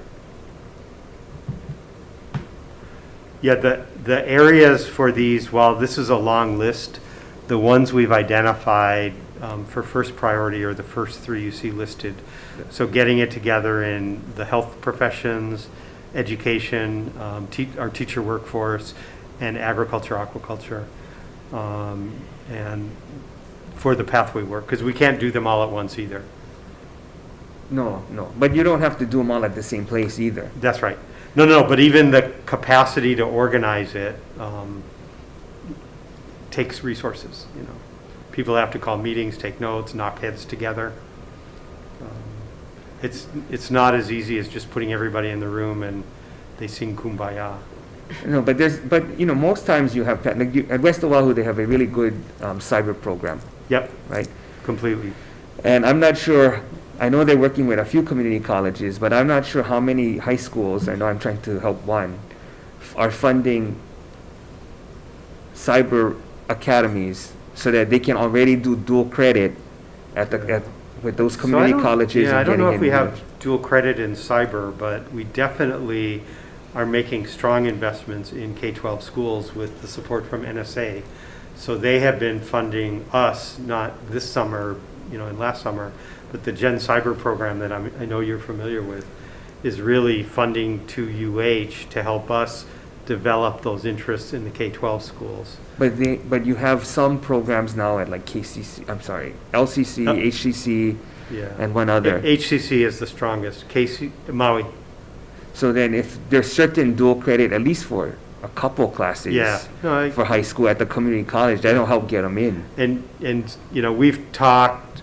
Yeah, the areas for these, while this is a long list, the ones we've identified for first priority are the first three you see listed. So getting it together in the health professions, education, our teacher workforce, and agriculture, aquaculture, and for the pathway work, because we can't do them all at once either. No, but you don't have to do them all at the same place either. That's right. No, but even the capacity to organize it takes resources, you know. People have to call meetings, take notes, knock heads together. It's not as easy as just putting everybody in the room and they sing Kumbaya. No, but most times you have, at West Oahu, they have a really good cyber program. Yep. Right? Completely. And I'm not sure, I know they're working with a few community colleges, but I'm not sure how many high schools, I know I'm trying to help one, are funding cyber academies so that they can already do dual credit with those community colleges. Yeah, I don't know if we have knowledge. dual credit in cyber, but we definitely are making strong investments in K-12 schools with the support from NSA. So they have been funding us, not this summer, and last summer, but the Gen Cyber program that I know you're familiar with is really funding to UH to help us develop those interests in the K-12 schools. But you have some programs now at like LCC, HCC, and one other. HCC is the strongest. Maui. So then if there's certain dual credit, at least for a couple classes for high school at the community college, that'll help get them in. And we've talked,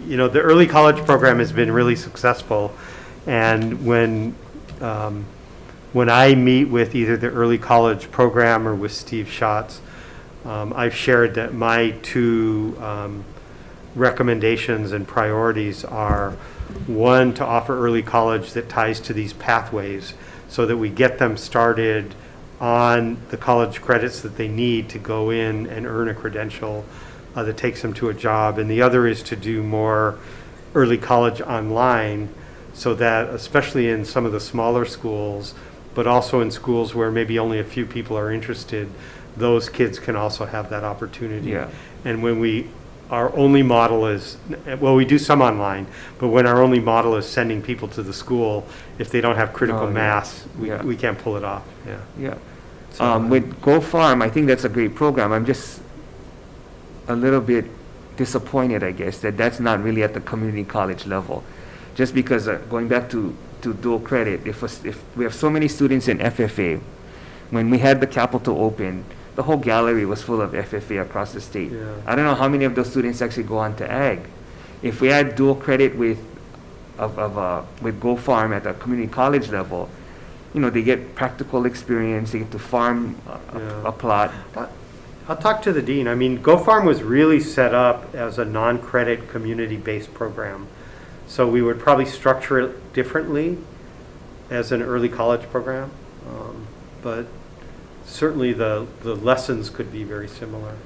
the early college program has been really successful. And when I meet with either the early college program or with Steve Schatz, I've shared that my two recommendations and priorities are, one, to offer early college that ties to these pathways so that we get them started on the college credits that they need to go in and earn a credential that takes them to a job. And the other is to do more early college online so that, especially in some of the smaller schools, but also in schools where maybe only a few people are interested, those kids can also have that opportunity. Yeah. And when our only model is, well, we do some online, but when our only model is sending people to the school, if they don't have critical mass, we can't pull it off. Yeah. With Go Farm, I think that's a great program. I'm just a little bit disappointed, I guess, that that's not really at the community college level. Just because, going back to dual credit, if we have so many students in FFA, when we had the Capitol open, the whole gallery was full of FFA across the state. Yeah. I don't know how many of those students actually go on to ag. If we had dual credit with Go Farm at the community college level, they get practical experience, they get to farm a plot. I'll talk to the dean. I mean, Go Farm was really set up as a non-credit community-based program. So we would probably structure it differently as an early college program. But certainly the lessons could be very similar.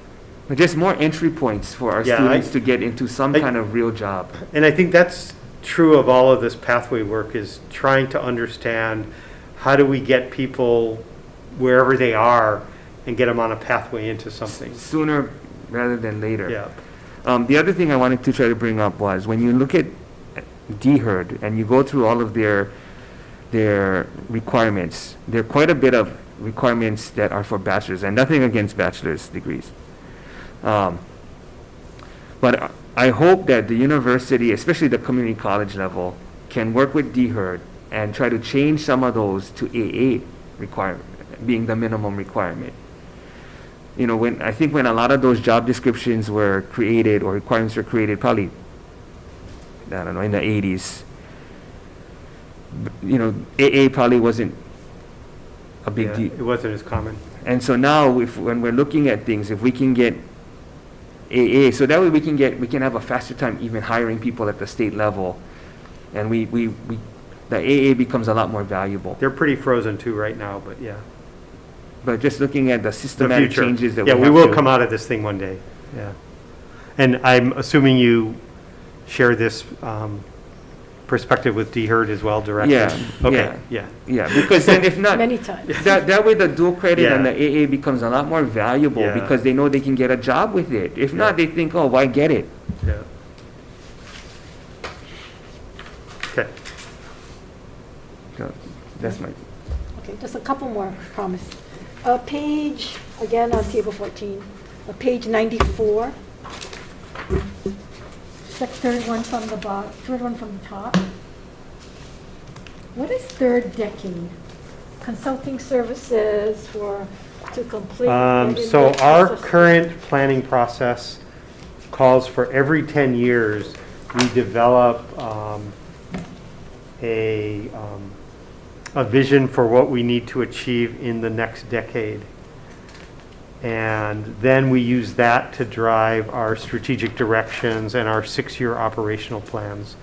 But just more entry points for our students to get into some kind of real job. And I think that's true of all of this pathway work, is trying to understand how do we get people wherever they are and get them on a pathway into something. Sooner rather than later. Yeah. The other thing I wanted to try to bring up was when you look at DHRE and you go through all of their requirements, there are quite a bit of requirements that are for bachelor's, and nothing against bachelor's degrees. But I hope that the university, especially the community college level, can work with DHRE and try to change some of those to AA requirement, being the minimum requirement. I think when a lot of those job descriptions were created or requirements were created, probably, I don't know, in the 80s, AA probably wasn't a big deal. It wasn't as common. And so now, when we're looking at things, if we can get AA, so that way we can have a faster time even hiring people at the state level, and the AA becomes a lot more valuable. They're pretty frozen too right now, but yeah. But just looking at the systematic changes that we will come out of this thing one day. Yeah. And I'm assuming you share this perspective with DHERD as well directly? Yeah, Okay, yeah. Yeah, because then if not, Many times. that way the dual credit Yeah. and the AA becomes a lot more valuable Yeah. because they know they can get a job with it. If not, they think, oh, why get it? Yeah. Okay. So that's my, Okay, just a couple more, promise. Page, again on table 14, page 94. Third one from the bottom, third one from the top. What is third decade? Consulting services to complete. So our current planning process calls for every 10 years, we develop a vision for what we need to achieve in the next decade. And then we use that to drive our strategic directions and our 6-year operational plans.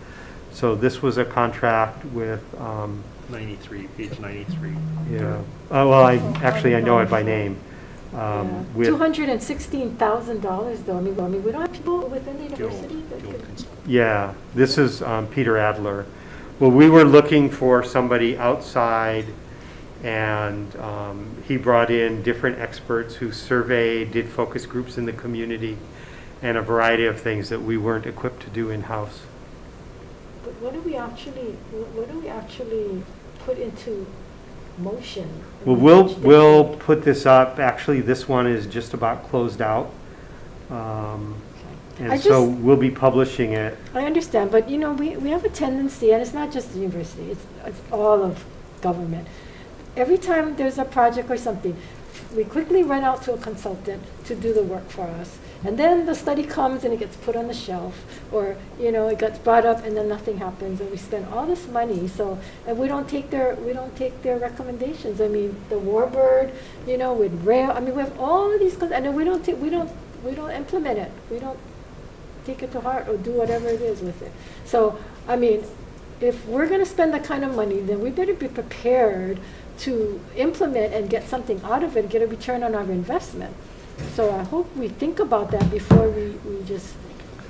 So this was a contract with, 93, page 93. yeah, well, I know it by name. With, $216,000 though. I mean, we don't have people within the university that could. yeah, this is Peter Adler. Well, we were looking for somebody outside, and he brought in different experts who surveyed, did focus groups in the community, and a variety of things that we weren't equipped to do in-house. But what do we actually put into motion? Well, we'll put this up. Actually, this one is just about closed out. And so we'll be publishing it. I understand, but you know, we have a tendency, and it's not just the university, it's all of government. Every time there's a project or something, we quickly run out to a consultant to do the work for us. And then the study comes and it gets put on the shelf, or, you know, it gets brought up and then nothing happens, and we spend all this money, so, and we don't take their recommendations. I mean, the Warbird, you know, with rail, I mean, we have all of these, and then we don't implement it. We don't take it to heart or do whatever it is with it. So, I mean, if we're going to spend that kind of money, then we better be prepared to implement and get something out of it, get a return on our investment. So I hope we think about that before we just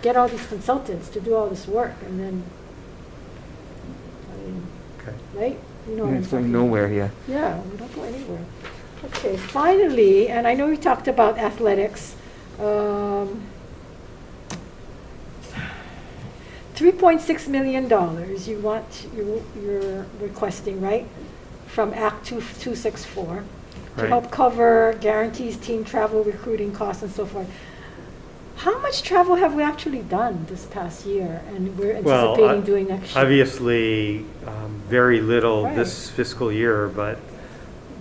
get all these consultants to do all this work, and then, I mean, Okay. right? You know what I'm it's going talking nowhere here. Yeah, we don't go anywhere. Okay, finally, and I know we talked about athletics. $3.6 million you're requesting, right? From Act 264 to Right. help cover guarantees, team travel, recruiting costs, and so forth. How much travel have we actually done this past year, and we're anticipating doing next year? Obviously, very little Right. this fiscal year, but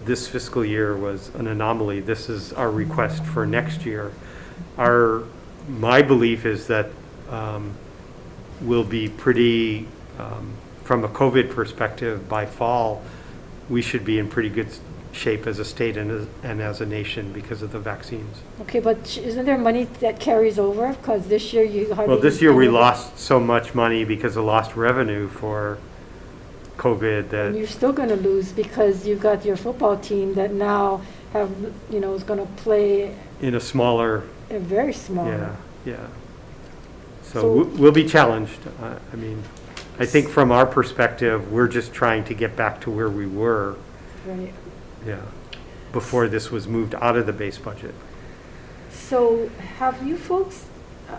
this fiscal year was an anomaly. This is our request for next year. My belief is that we'll be pretty, from a COVID perspective, by fall, we should be in pretty good shape as a state and as a nation because of the vaccines. Okay, but isn't there money that carries over? Because this year you hardly. Well, this year we lost so much money because of lost revenue for COVID that. And you're still going to lose because you've got your football team that now is going to play In a smaller. a very small. Yeah. So we'll be challenged. I mean, I think from our perspective, we're just trying to get back to where we were. Right. Yeah. Before this was moved out of the base budget. So have you folks,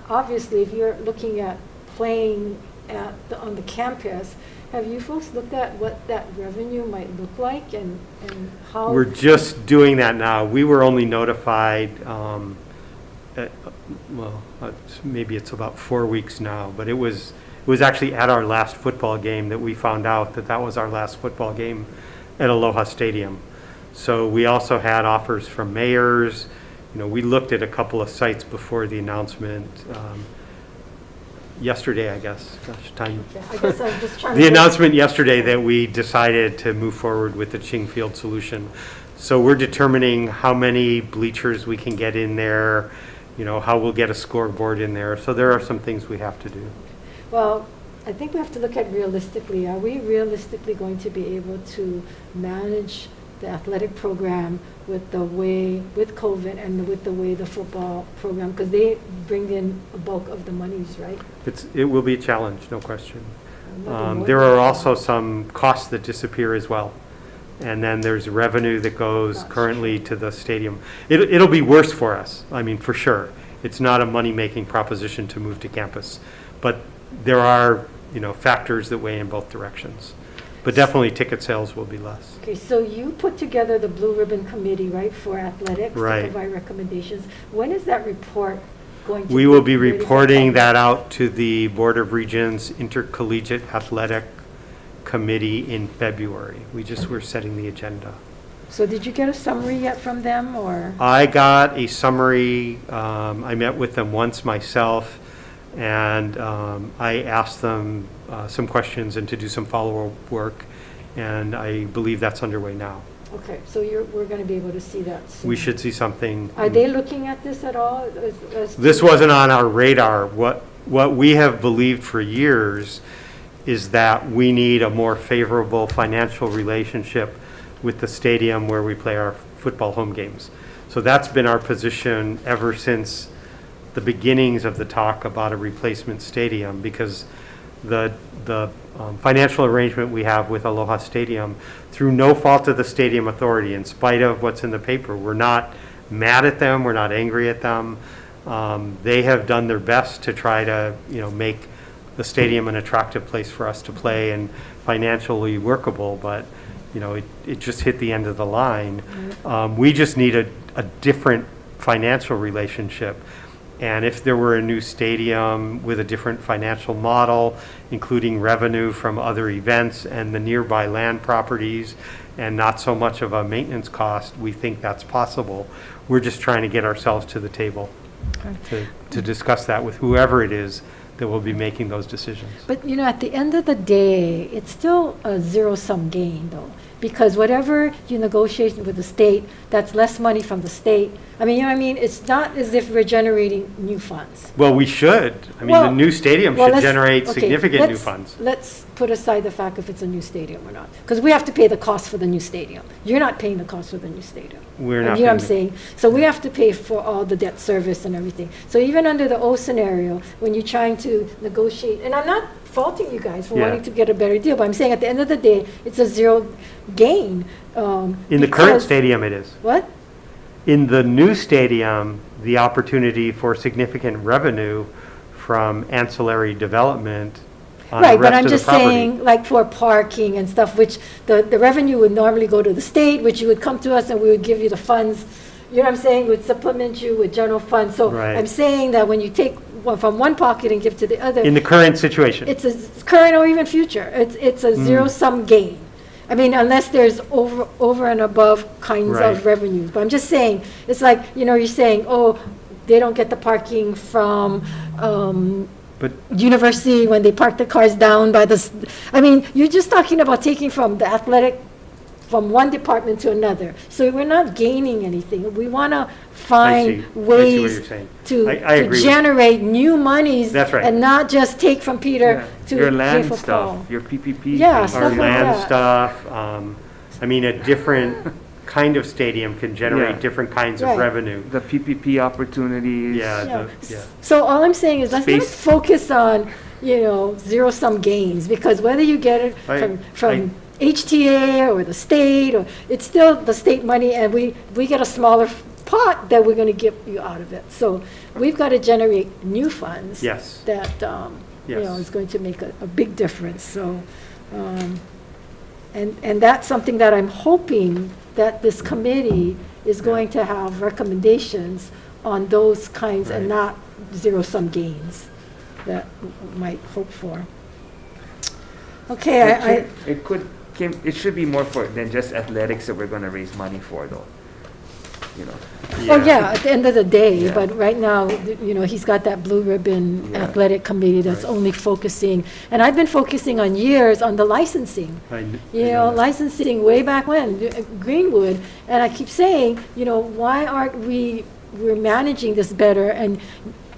obviously, if you're looking at playing on the campus, have you folks looked at what that revenue might look like and how? We're just doing that now. We were only notified, maybe it's about 4 weeks now, but it was actually at our last football game that we found out that was our last football game at Aloha Stadium. So we also had offers from mayors. We looked at a couple of sites before the announcement yesterday, I guess. Gosh, time. I guess I'm just trying The announcement yesterday that we decided to move forward with the Chingfield solution. So we're determining how many bleachers we can get in there, how we'll get a scoreboard in there. So there are some things we have to do. Well, I think we have to look at realistically. Are we realistically going to be able to manage the athletic program with COVID and with the way the football program, because they bring in a bulk of the monies, right? It will be a challenge, no question. There are also some costs that disappear as well. And then there's revenue that goes currently to the stadium. It'll be worse for us, I mean, for sure. It's not a money-making proposition to move to campus. But there are, factors that weigh in both directions. But definitely ticket sales will be less. Okay, so you put together the Blue Ribbon Committee, right, for athletics? Right. To provide recommendations. When is that report going to? We will be reporting that out to the Board of Regents Intercollegiate Athletic Committee in February. We're setting the agenda. So did you get a summary yet from them, or? I got a summary. I met with them once myself, and I asked them some questions and to do some follow-up work, and I believe that's underway now. Okay, so we're going to be able to see that soon. We should see something. Are they looking at this at all? This wasn't on our radar. What we have believed for years is that we need a more favorable financial relationship with the stadium where we play our football home games. So that's been our position ever since the beginnings of the talk about a replacement stadium, because the financial arrangement we have with Aloha Stadium, through no fault of the stadium authority, in spite of what's in the paper, we're not mad at them, we're not angry at them. They have done their best to try to, make the stadium an attractive place for us to play and financially workable, but it just hit the end of the line. We just need a different financial relationship. And if there were a new stadium with a different financial model, including revenue from other events and the nearby land properties, and not so much of a maintenance cost, we think that's possible. We're just trying to get ourselves to the table to discuss that with whoever it is that will be making those decisions. But, at the end of the day, it's still a zero-sum game, though, because whatever you negotiate with the state, that's less money from the state. I mean, it's not as if we're generating new funds. Well, we should. The new stadium should generate significant new funds. Let's put aside the fact if it's a new stadium or not, because we have to pay the cost for the new stadium. You're not paying the cost for the new stadium. We're not. You know what I'm saying? So we have to pay for all the debt service and everything. So even under the O scenario, when you're trying to negotiate, and I'm not faulting you guys for wanting to get a better deal, but I'm saying at the end of the day, it's a zero gain. In the current stadium, it is. What? In the new stadium, the opportunity for significant revenue from ancillary development on the Right, but rest I'm of the just property. saying, like for parking and stuff, which the revenue would normally go to the state, which you would come to us and we would give you the funds, you know what I'm saying, would supplement you with general funds. So Right. I'm saying that when you take from one pocket and give to the other. In the current situation. It's a current or even future. It's a zero-sum gain. I mean, unless there's over and above kinds Right. of revenues. But I'm just saying, it's like, you're saying, oh, they don't get the parking from But university when they park the cars down by the, I mean, you're just talking about taking from the athletic, from one department to another. So we're not gaining anything. We want to find what ways you're saying. to I agree with you. generate new monies. That's right. And not just take from Peter to Your pay land for stuff, Paul. your PPP. Yeah, things. stuff our like land that. stuff, a different kind of stadium can generate Yeah. different kinds Right. of revenue. The PPP opportunities. Yeah. Yeah. So all I'm saying is, let's not Space. focus on, zero-sum gains, because whether you get it from HTA or the state, or it's still the state money, and we get a smaller pot that we're going to give you out of it. So we've got to generate new funds. Yes. That, Yes. is going to make a big difference. So, and that's something that I'm hoping that this committee is going to have recommendations on those kinds and Right. not zero-sum gains that we might hope for. Okay, It should be more than just athletics that we're gonna raise money for, though. Oh, yeah, at the end of the day, Yeah. but right now, he's got that blue ribbon Yeah. athletic committee that's only focusing, and I've been focusing on years on the licensing. Licensing way back when, Greenwood, and I keep saying, why aren't we're managing this better and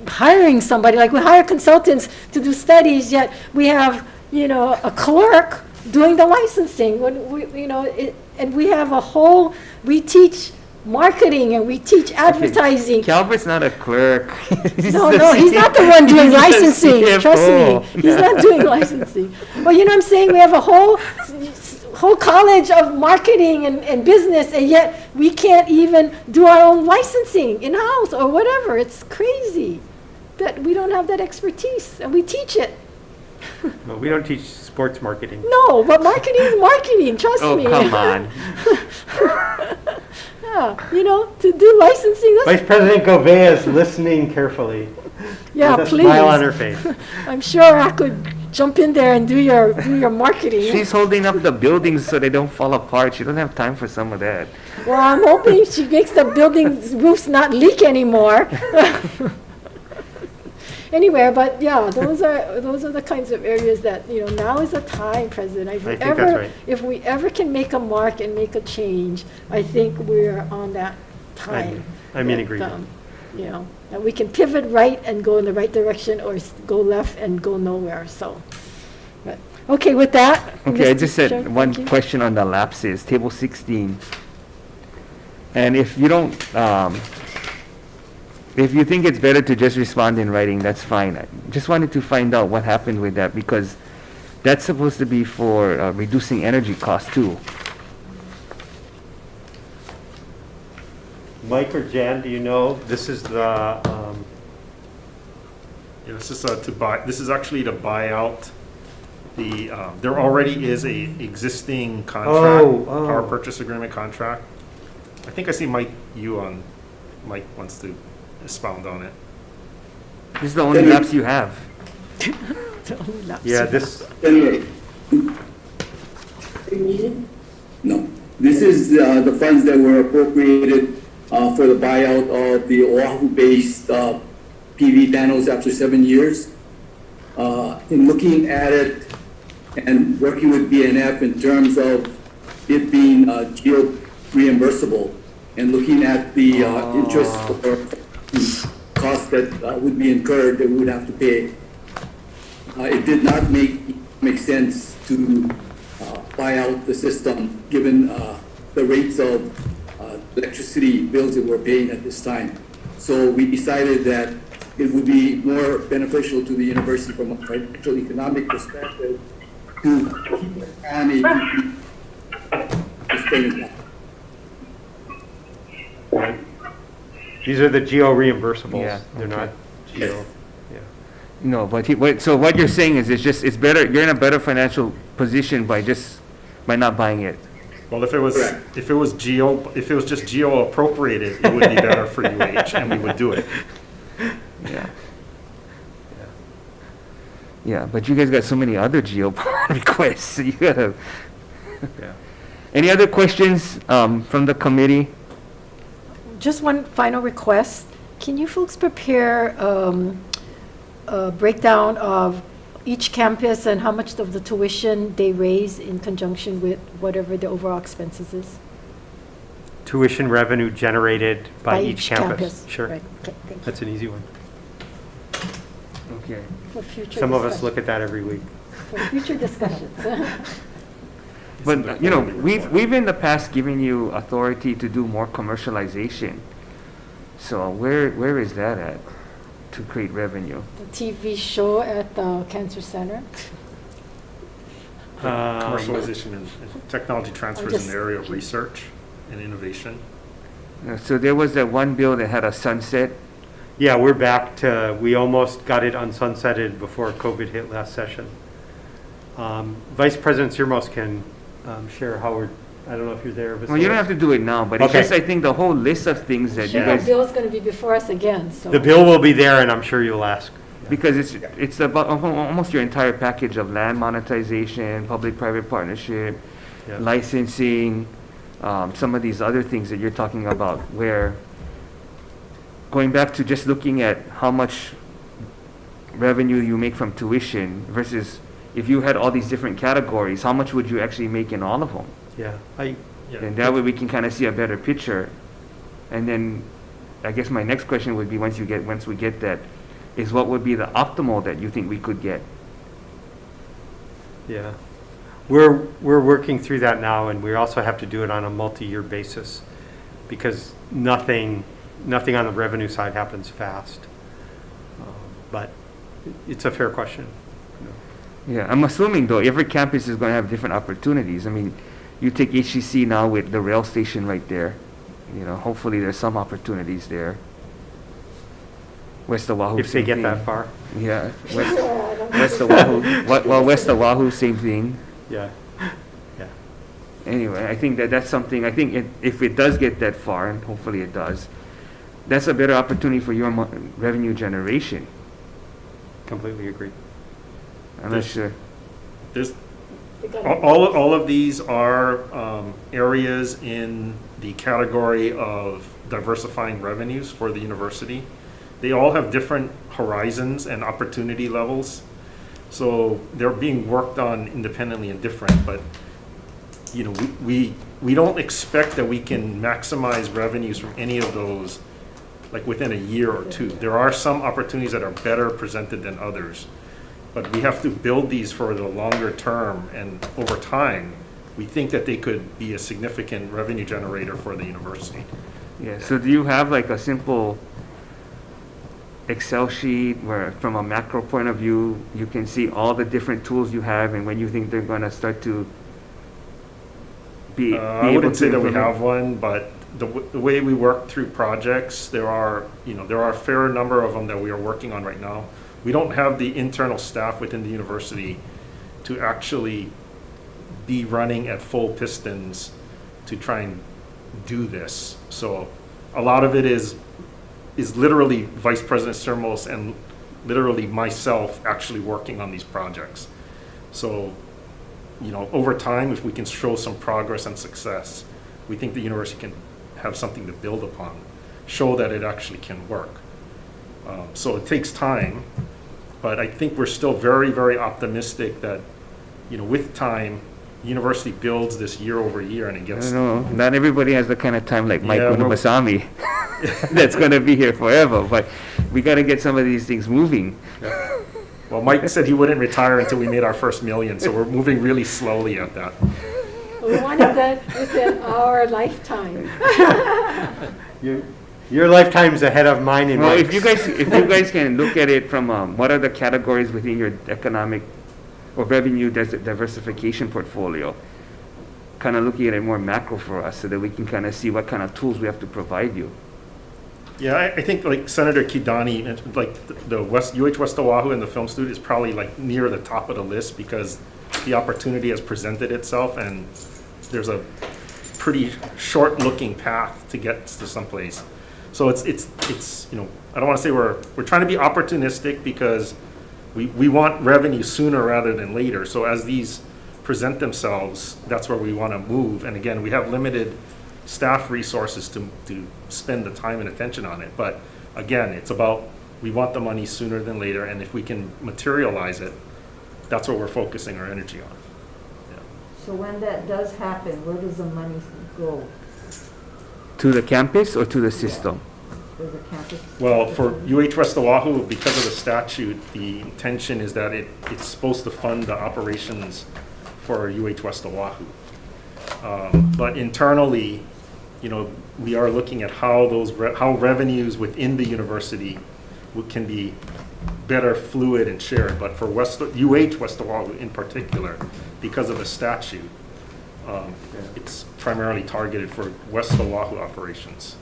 hiring somebody, like we hire consultants to do studies, yet we have, a clerk doing the licensing, when and we have we teach marketing and we teach advertising. Calvert's not a clerk. No, he's not the one doing He's the licensing, trust CFO. me. He's not doing licensing. Well, you know what I'm saying? We have a whole college of marketing and business, and yet we can't even do our own licensing in-house or whatever. It's crazy that we don't have that expertise, and we teach it. No, we don't teach sports marketing. No, but marketing is marketing, trust me. Oh, come on. Yeah, you know, to do licensing, that's, Vice President Gouveia is listening carefully. yeah, with a please. smile on her face. I'm sure I could jump in there and do your marketing. She's holding up the buildings so they don't fall apart. She doesn't have time for some of that. Well, I'm hoping she makes the building's roofs not leak anymore. Anyway, but yeah, those are the kinds of areas that, you know, now is the time, President. I think that's right. If we ever can make a mark and make a change, I think we're on that time. I'm in that, agreement. You know, that we can pivot right and go in the right direction, or go left and go nowhere. So, but okay, with that. Okay, I Mr. just said Chair, one thank you. question on the lapses, table 16. And if you don't, if you think it's better to just respond in writing, that's fine. I just wanted to find out what happened with that, because that's supposed to be for reducing energy costs too. Mike or Jan, do you know? This is the, Yeah, this is to buy. This is actually to buy out the. There already is a existing contract, power purchase agreement contract. I think I see Mike wants to expound on it. This is the only lapse you have. yeah, this, Anyway. No, this is the funds that were appropriated for the buyout of the Oahu-based PV panels after 7 years. In looking at it and working with BNF in terms of it being geo-reimbursable, and looking at the interest or costs that would be incurred that we would have to pay, it did not make sense to buy out the system given the rates of electricity bills that we're paying at this time. So we decided that it would be more beneficial to the university from a financial economic perspective to keep it on a spending plan. these are the geo reimbursables. Yeah, They're not geo. Yeah. No, but so what you're saying is it's better, you're in a better financial position by not buying it. Well, if it was just geo appropriated, it would be better for UH, and we would do it. Yeah. Yeah, but you guys got so many other geo requests, so you gotta. Yeah. Any other questions from the committee? Just one final request. Can you folks prepare a breakdown of each campus and how much of the tuition they raise in conjunction with whatever the overall expenses is? Tuition revenue generated by each campus. Sure. Right. Okay, thank you. That's an easy one. Okay. For future Some of us discussion. look at that every week. For future discussions. But, you know, we've in the past given you authority to do more commercialization. So where is that at, to create revenue? The TV show at the Cancer Center. Commercialization and technology transfers in just- the area of research and innovation. So there was that one bill that had a sunset. Yeah, we're back to, we almost got it unsunsetted before COVID hit last session. Vice President Sirmos can share how we're, I don't know if you're there. Well, you don't have to do it now, but it's Okay. just, I think, the whole list of things that you The guys, bill's going to be before us again, so. The bill will be there, and I'm sure you'll ask. because it's about almost your entire package of land monetization, public-private partnership, Yeah. licensing, some of these other things that you're talking about, where going back to just looking at how much revenue you make from tuition versus if you had all these different categories, how much would you actually make in all of them? Yeah, And that way we can kind of see a better picture. And then I guess my next question would be, once we get that, is what would be the optimal that you think we could get? yeah. We're working through that now, and we also have to do it on a multi-year basis. because nothing on the revenue side happens fast. But it's a fair question. Yeah, I'm assuming though, every campus is going to have different opportunities. I mean, you take HCC now with the rail station right there. You know, hopefully there's some opportunities there. West Oahu, If they same get thing. that far. Yeah, West Oahu. Well, West Oahu, same thing. Yeah. Yeah. Anyway, I think that's something, I think if it does get that far, and hopefully it does, that's a better opportunity for your revenue generation. Completely agree. I'm not sure. There's, all of these are areas in the category of diversifying revenues for the university. They all have different horizons and opportunity levels. So they're being worked on independently and different, but you know, we don't expect that we can maximize revenues from any of those like within a year or two. There are some opportunities that are better presented than others, but we have to build these for the longer term, and over time, we think that they could be a significant revenue generator for the university. Yeah, so do you have like a simple Excel sheet where from a macro point of view, you can see all the different tools you have and when you think they're going to start to be I able wouldn't to say that we implement? have one, but the way we work through projects, there are a fair number of them that we are working on right now. We don't have the internal staff within the university to actually be running at full pistons to try and do this. So a lot of it is literally Vice President Sermos and literally myself actually working on these projects. So, over time, if we can show some progress and success, we think the university can have something to build upon, show that it actually can work. So it takes time, but I think we're still very, very optimistic that, with time, the university builds this year over year and it I gets. don't know. Not everybody has the kind of time like Mike Yeah, we're- Unumasami that's going to be here forever, but we got to get some of these things moving. Well, Mike said he wouldn't retire until we made our first million, so we're moving really slowly at that. We want it done within our lifetime. Your lifetime's ahead of mine and Well, Mike's. if you guys can look at it from what are the categories within your economic or revenue diversification portfolio, kind of looking at it more macro for us so that we can kind of see what kind of tools we have to provide you. Yeah, I think like Senator Kidani, like the UH West Oahu and the film studio is probably like near the top of the list because the opportunity has presented itself and there's a pretty short-looking path to get to someplace. So it's I don't want to say we're trying to be opportunistic because we want revenue sooner rather than later. So as these present themselves, that's where we want to move. And again, we have limited staff resources to spend the time and attention on it. But again, it's about we want the money sooner than later, and if we can materialize it, that's what we're focusing our energy on. So when that does happen, where does the money go? To the campus or to the system? Does the campus? Well, for UH West Oahu, because of the statute, the intention is that it's supposed to fund the operations for UH West Oahu. But internally, we are looking at how how revenues within the university can be better fluid and shared. But for UH West Oahu in particular, because of the statute, it's primarily targeted for West Oahu operations.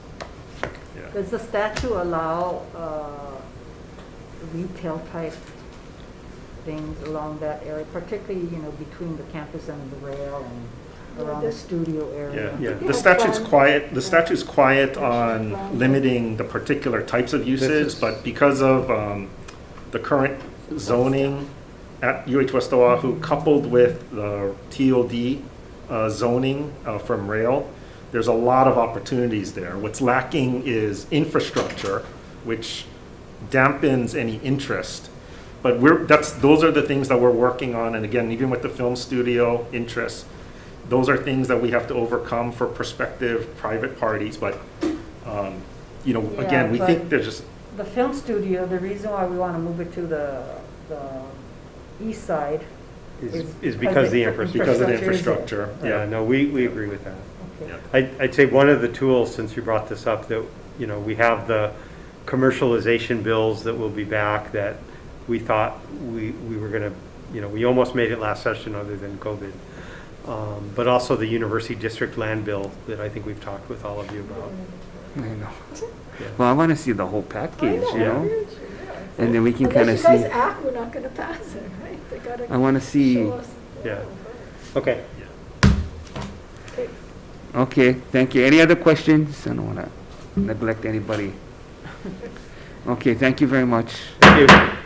Yeah. Does the statute allow retail type things along that area, particularly, between the campus and the rail and around the studio area? Yeah, the statute's quiet. The statute's quiet on limiting the particular types of uses, but because of the current zoning at UH West Oahu, coupled with the TOD zoning from rail, there's a lot of opportunities there. What's lacking is infrastructure, which dampens any interest. But those are the things that we're working on. And again, even with the film studio interest, those are things that we have to overcome for prospective private parties. But, again, we think there's just... The film studio, the reason why we want to move it to the east side is because of the infrastructure. Because of the infrastructure, Yeah, no, we agree with that. I'd say one of the tools, since you brought this up, that, we have the commercialization bills that will be back that we thought we were going to, we almost made it last session other than COVID. But also the University District Land Bill that I think we've talked with all of you about. I know. Yeah. Well, I want to see the whole package, I know. and then we can kind of Unless you see. guys act, we're not gonna pass it, right? They gotta I want to see. show us. Yeah. Okay. Okay, thank you. Any other questions? I don't want to neglect anybody. Okay, thank you very much. Thank you.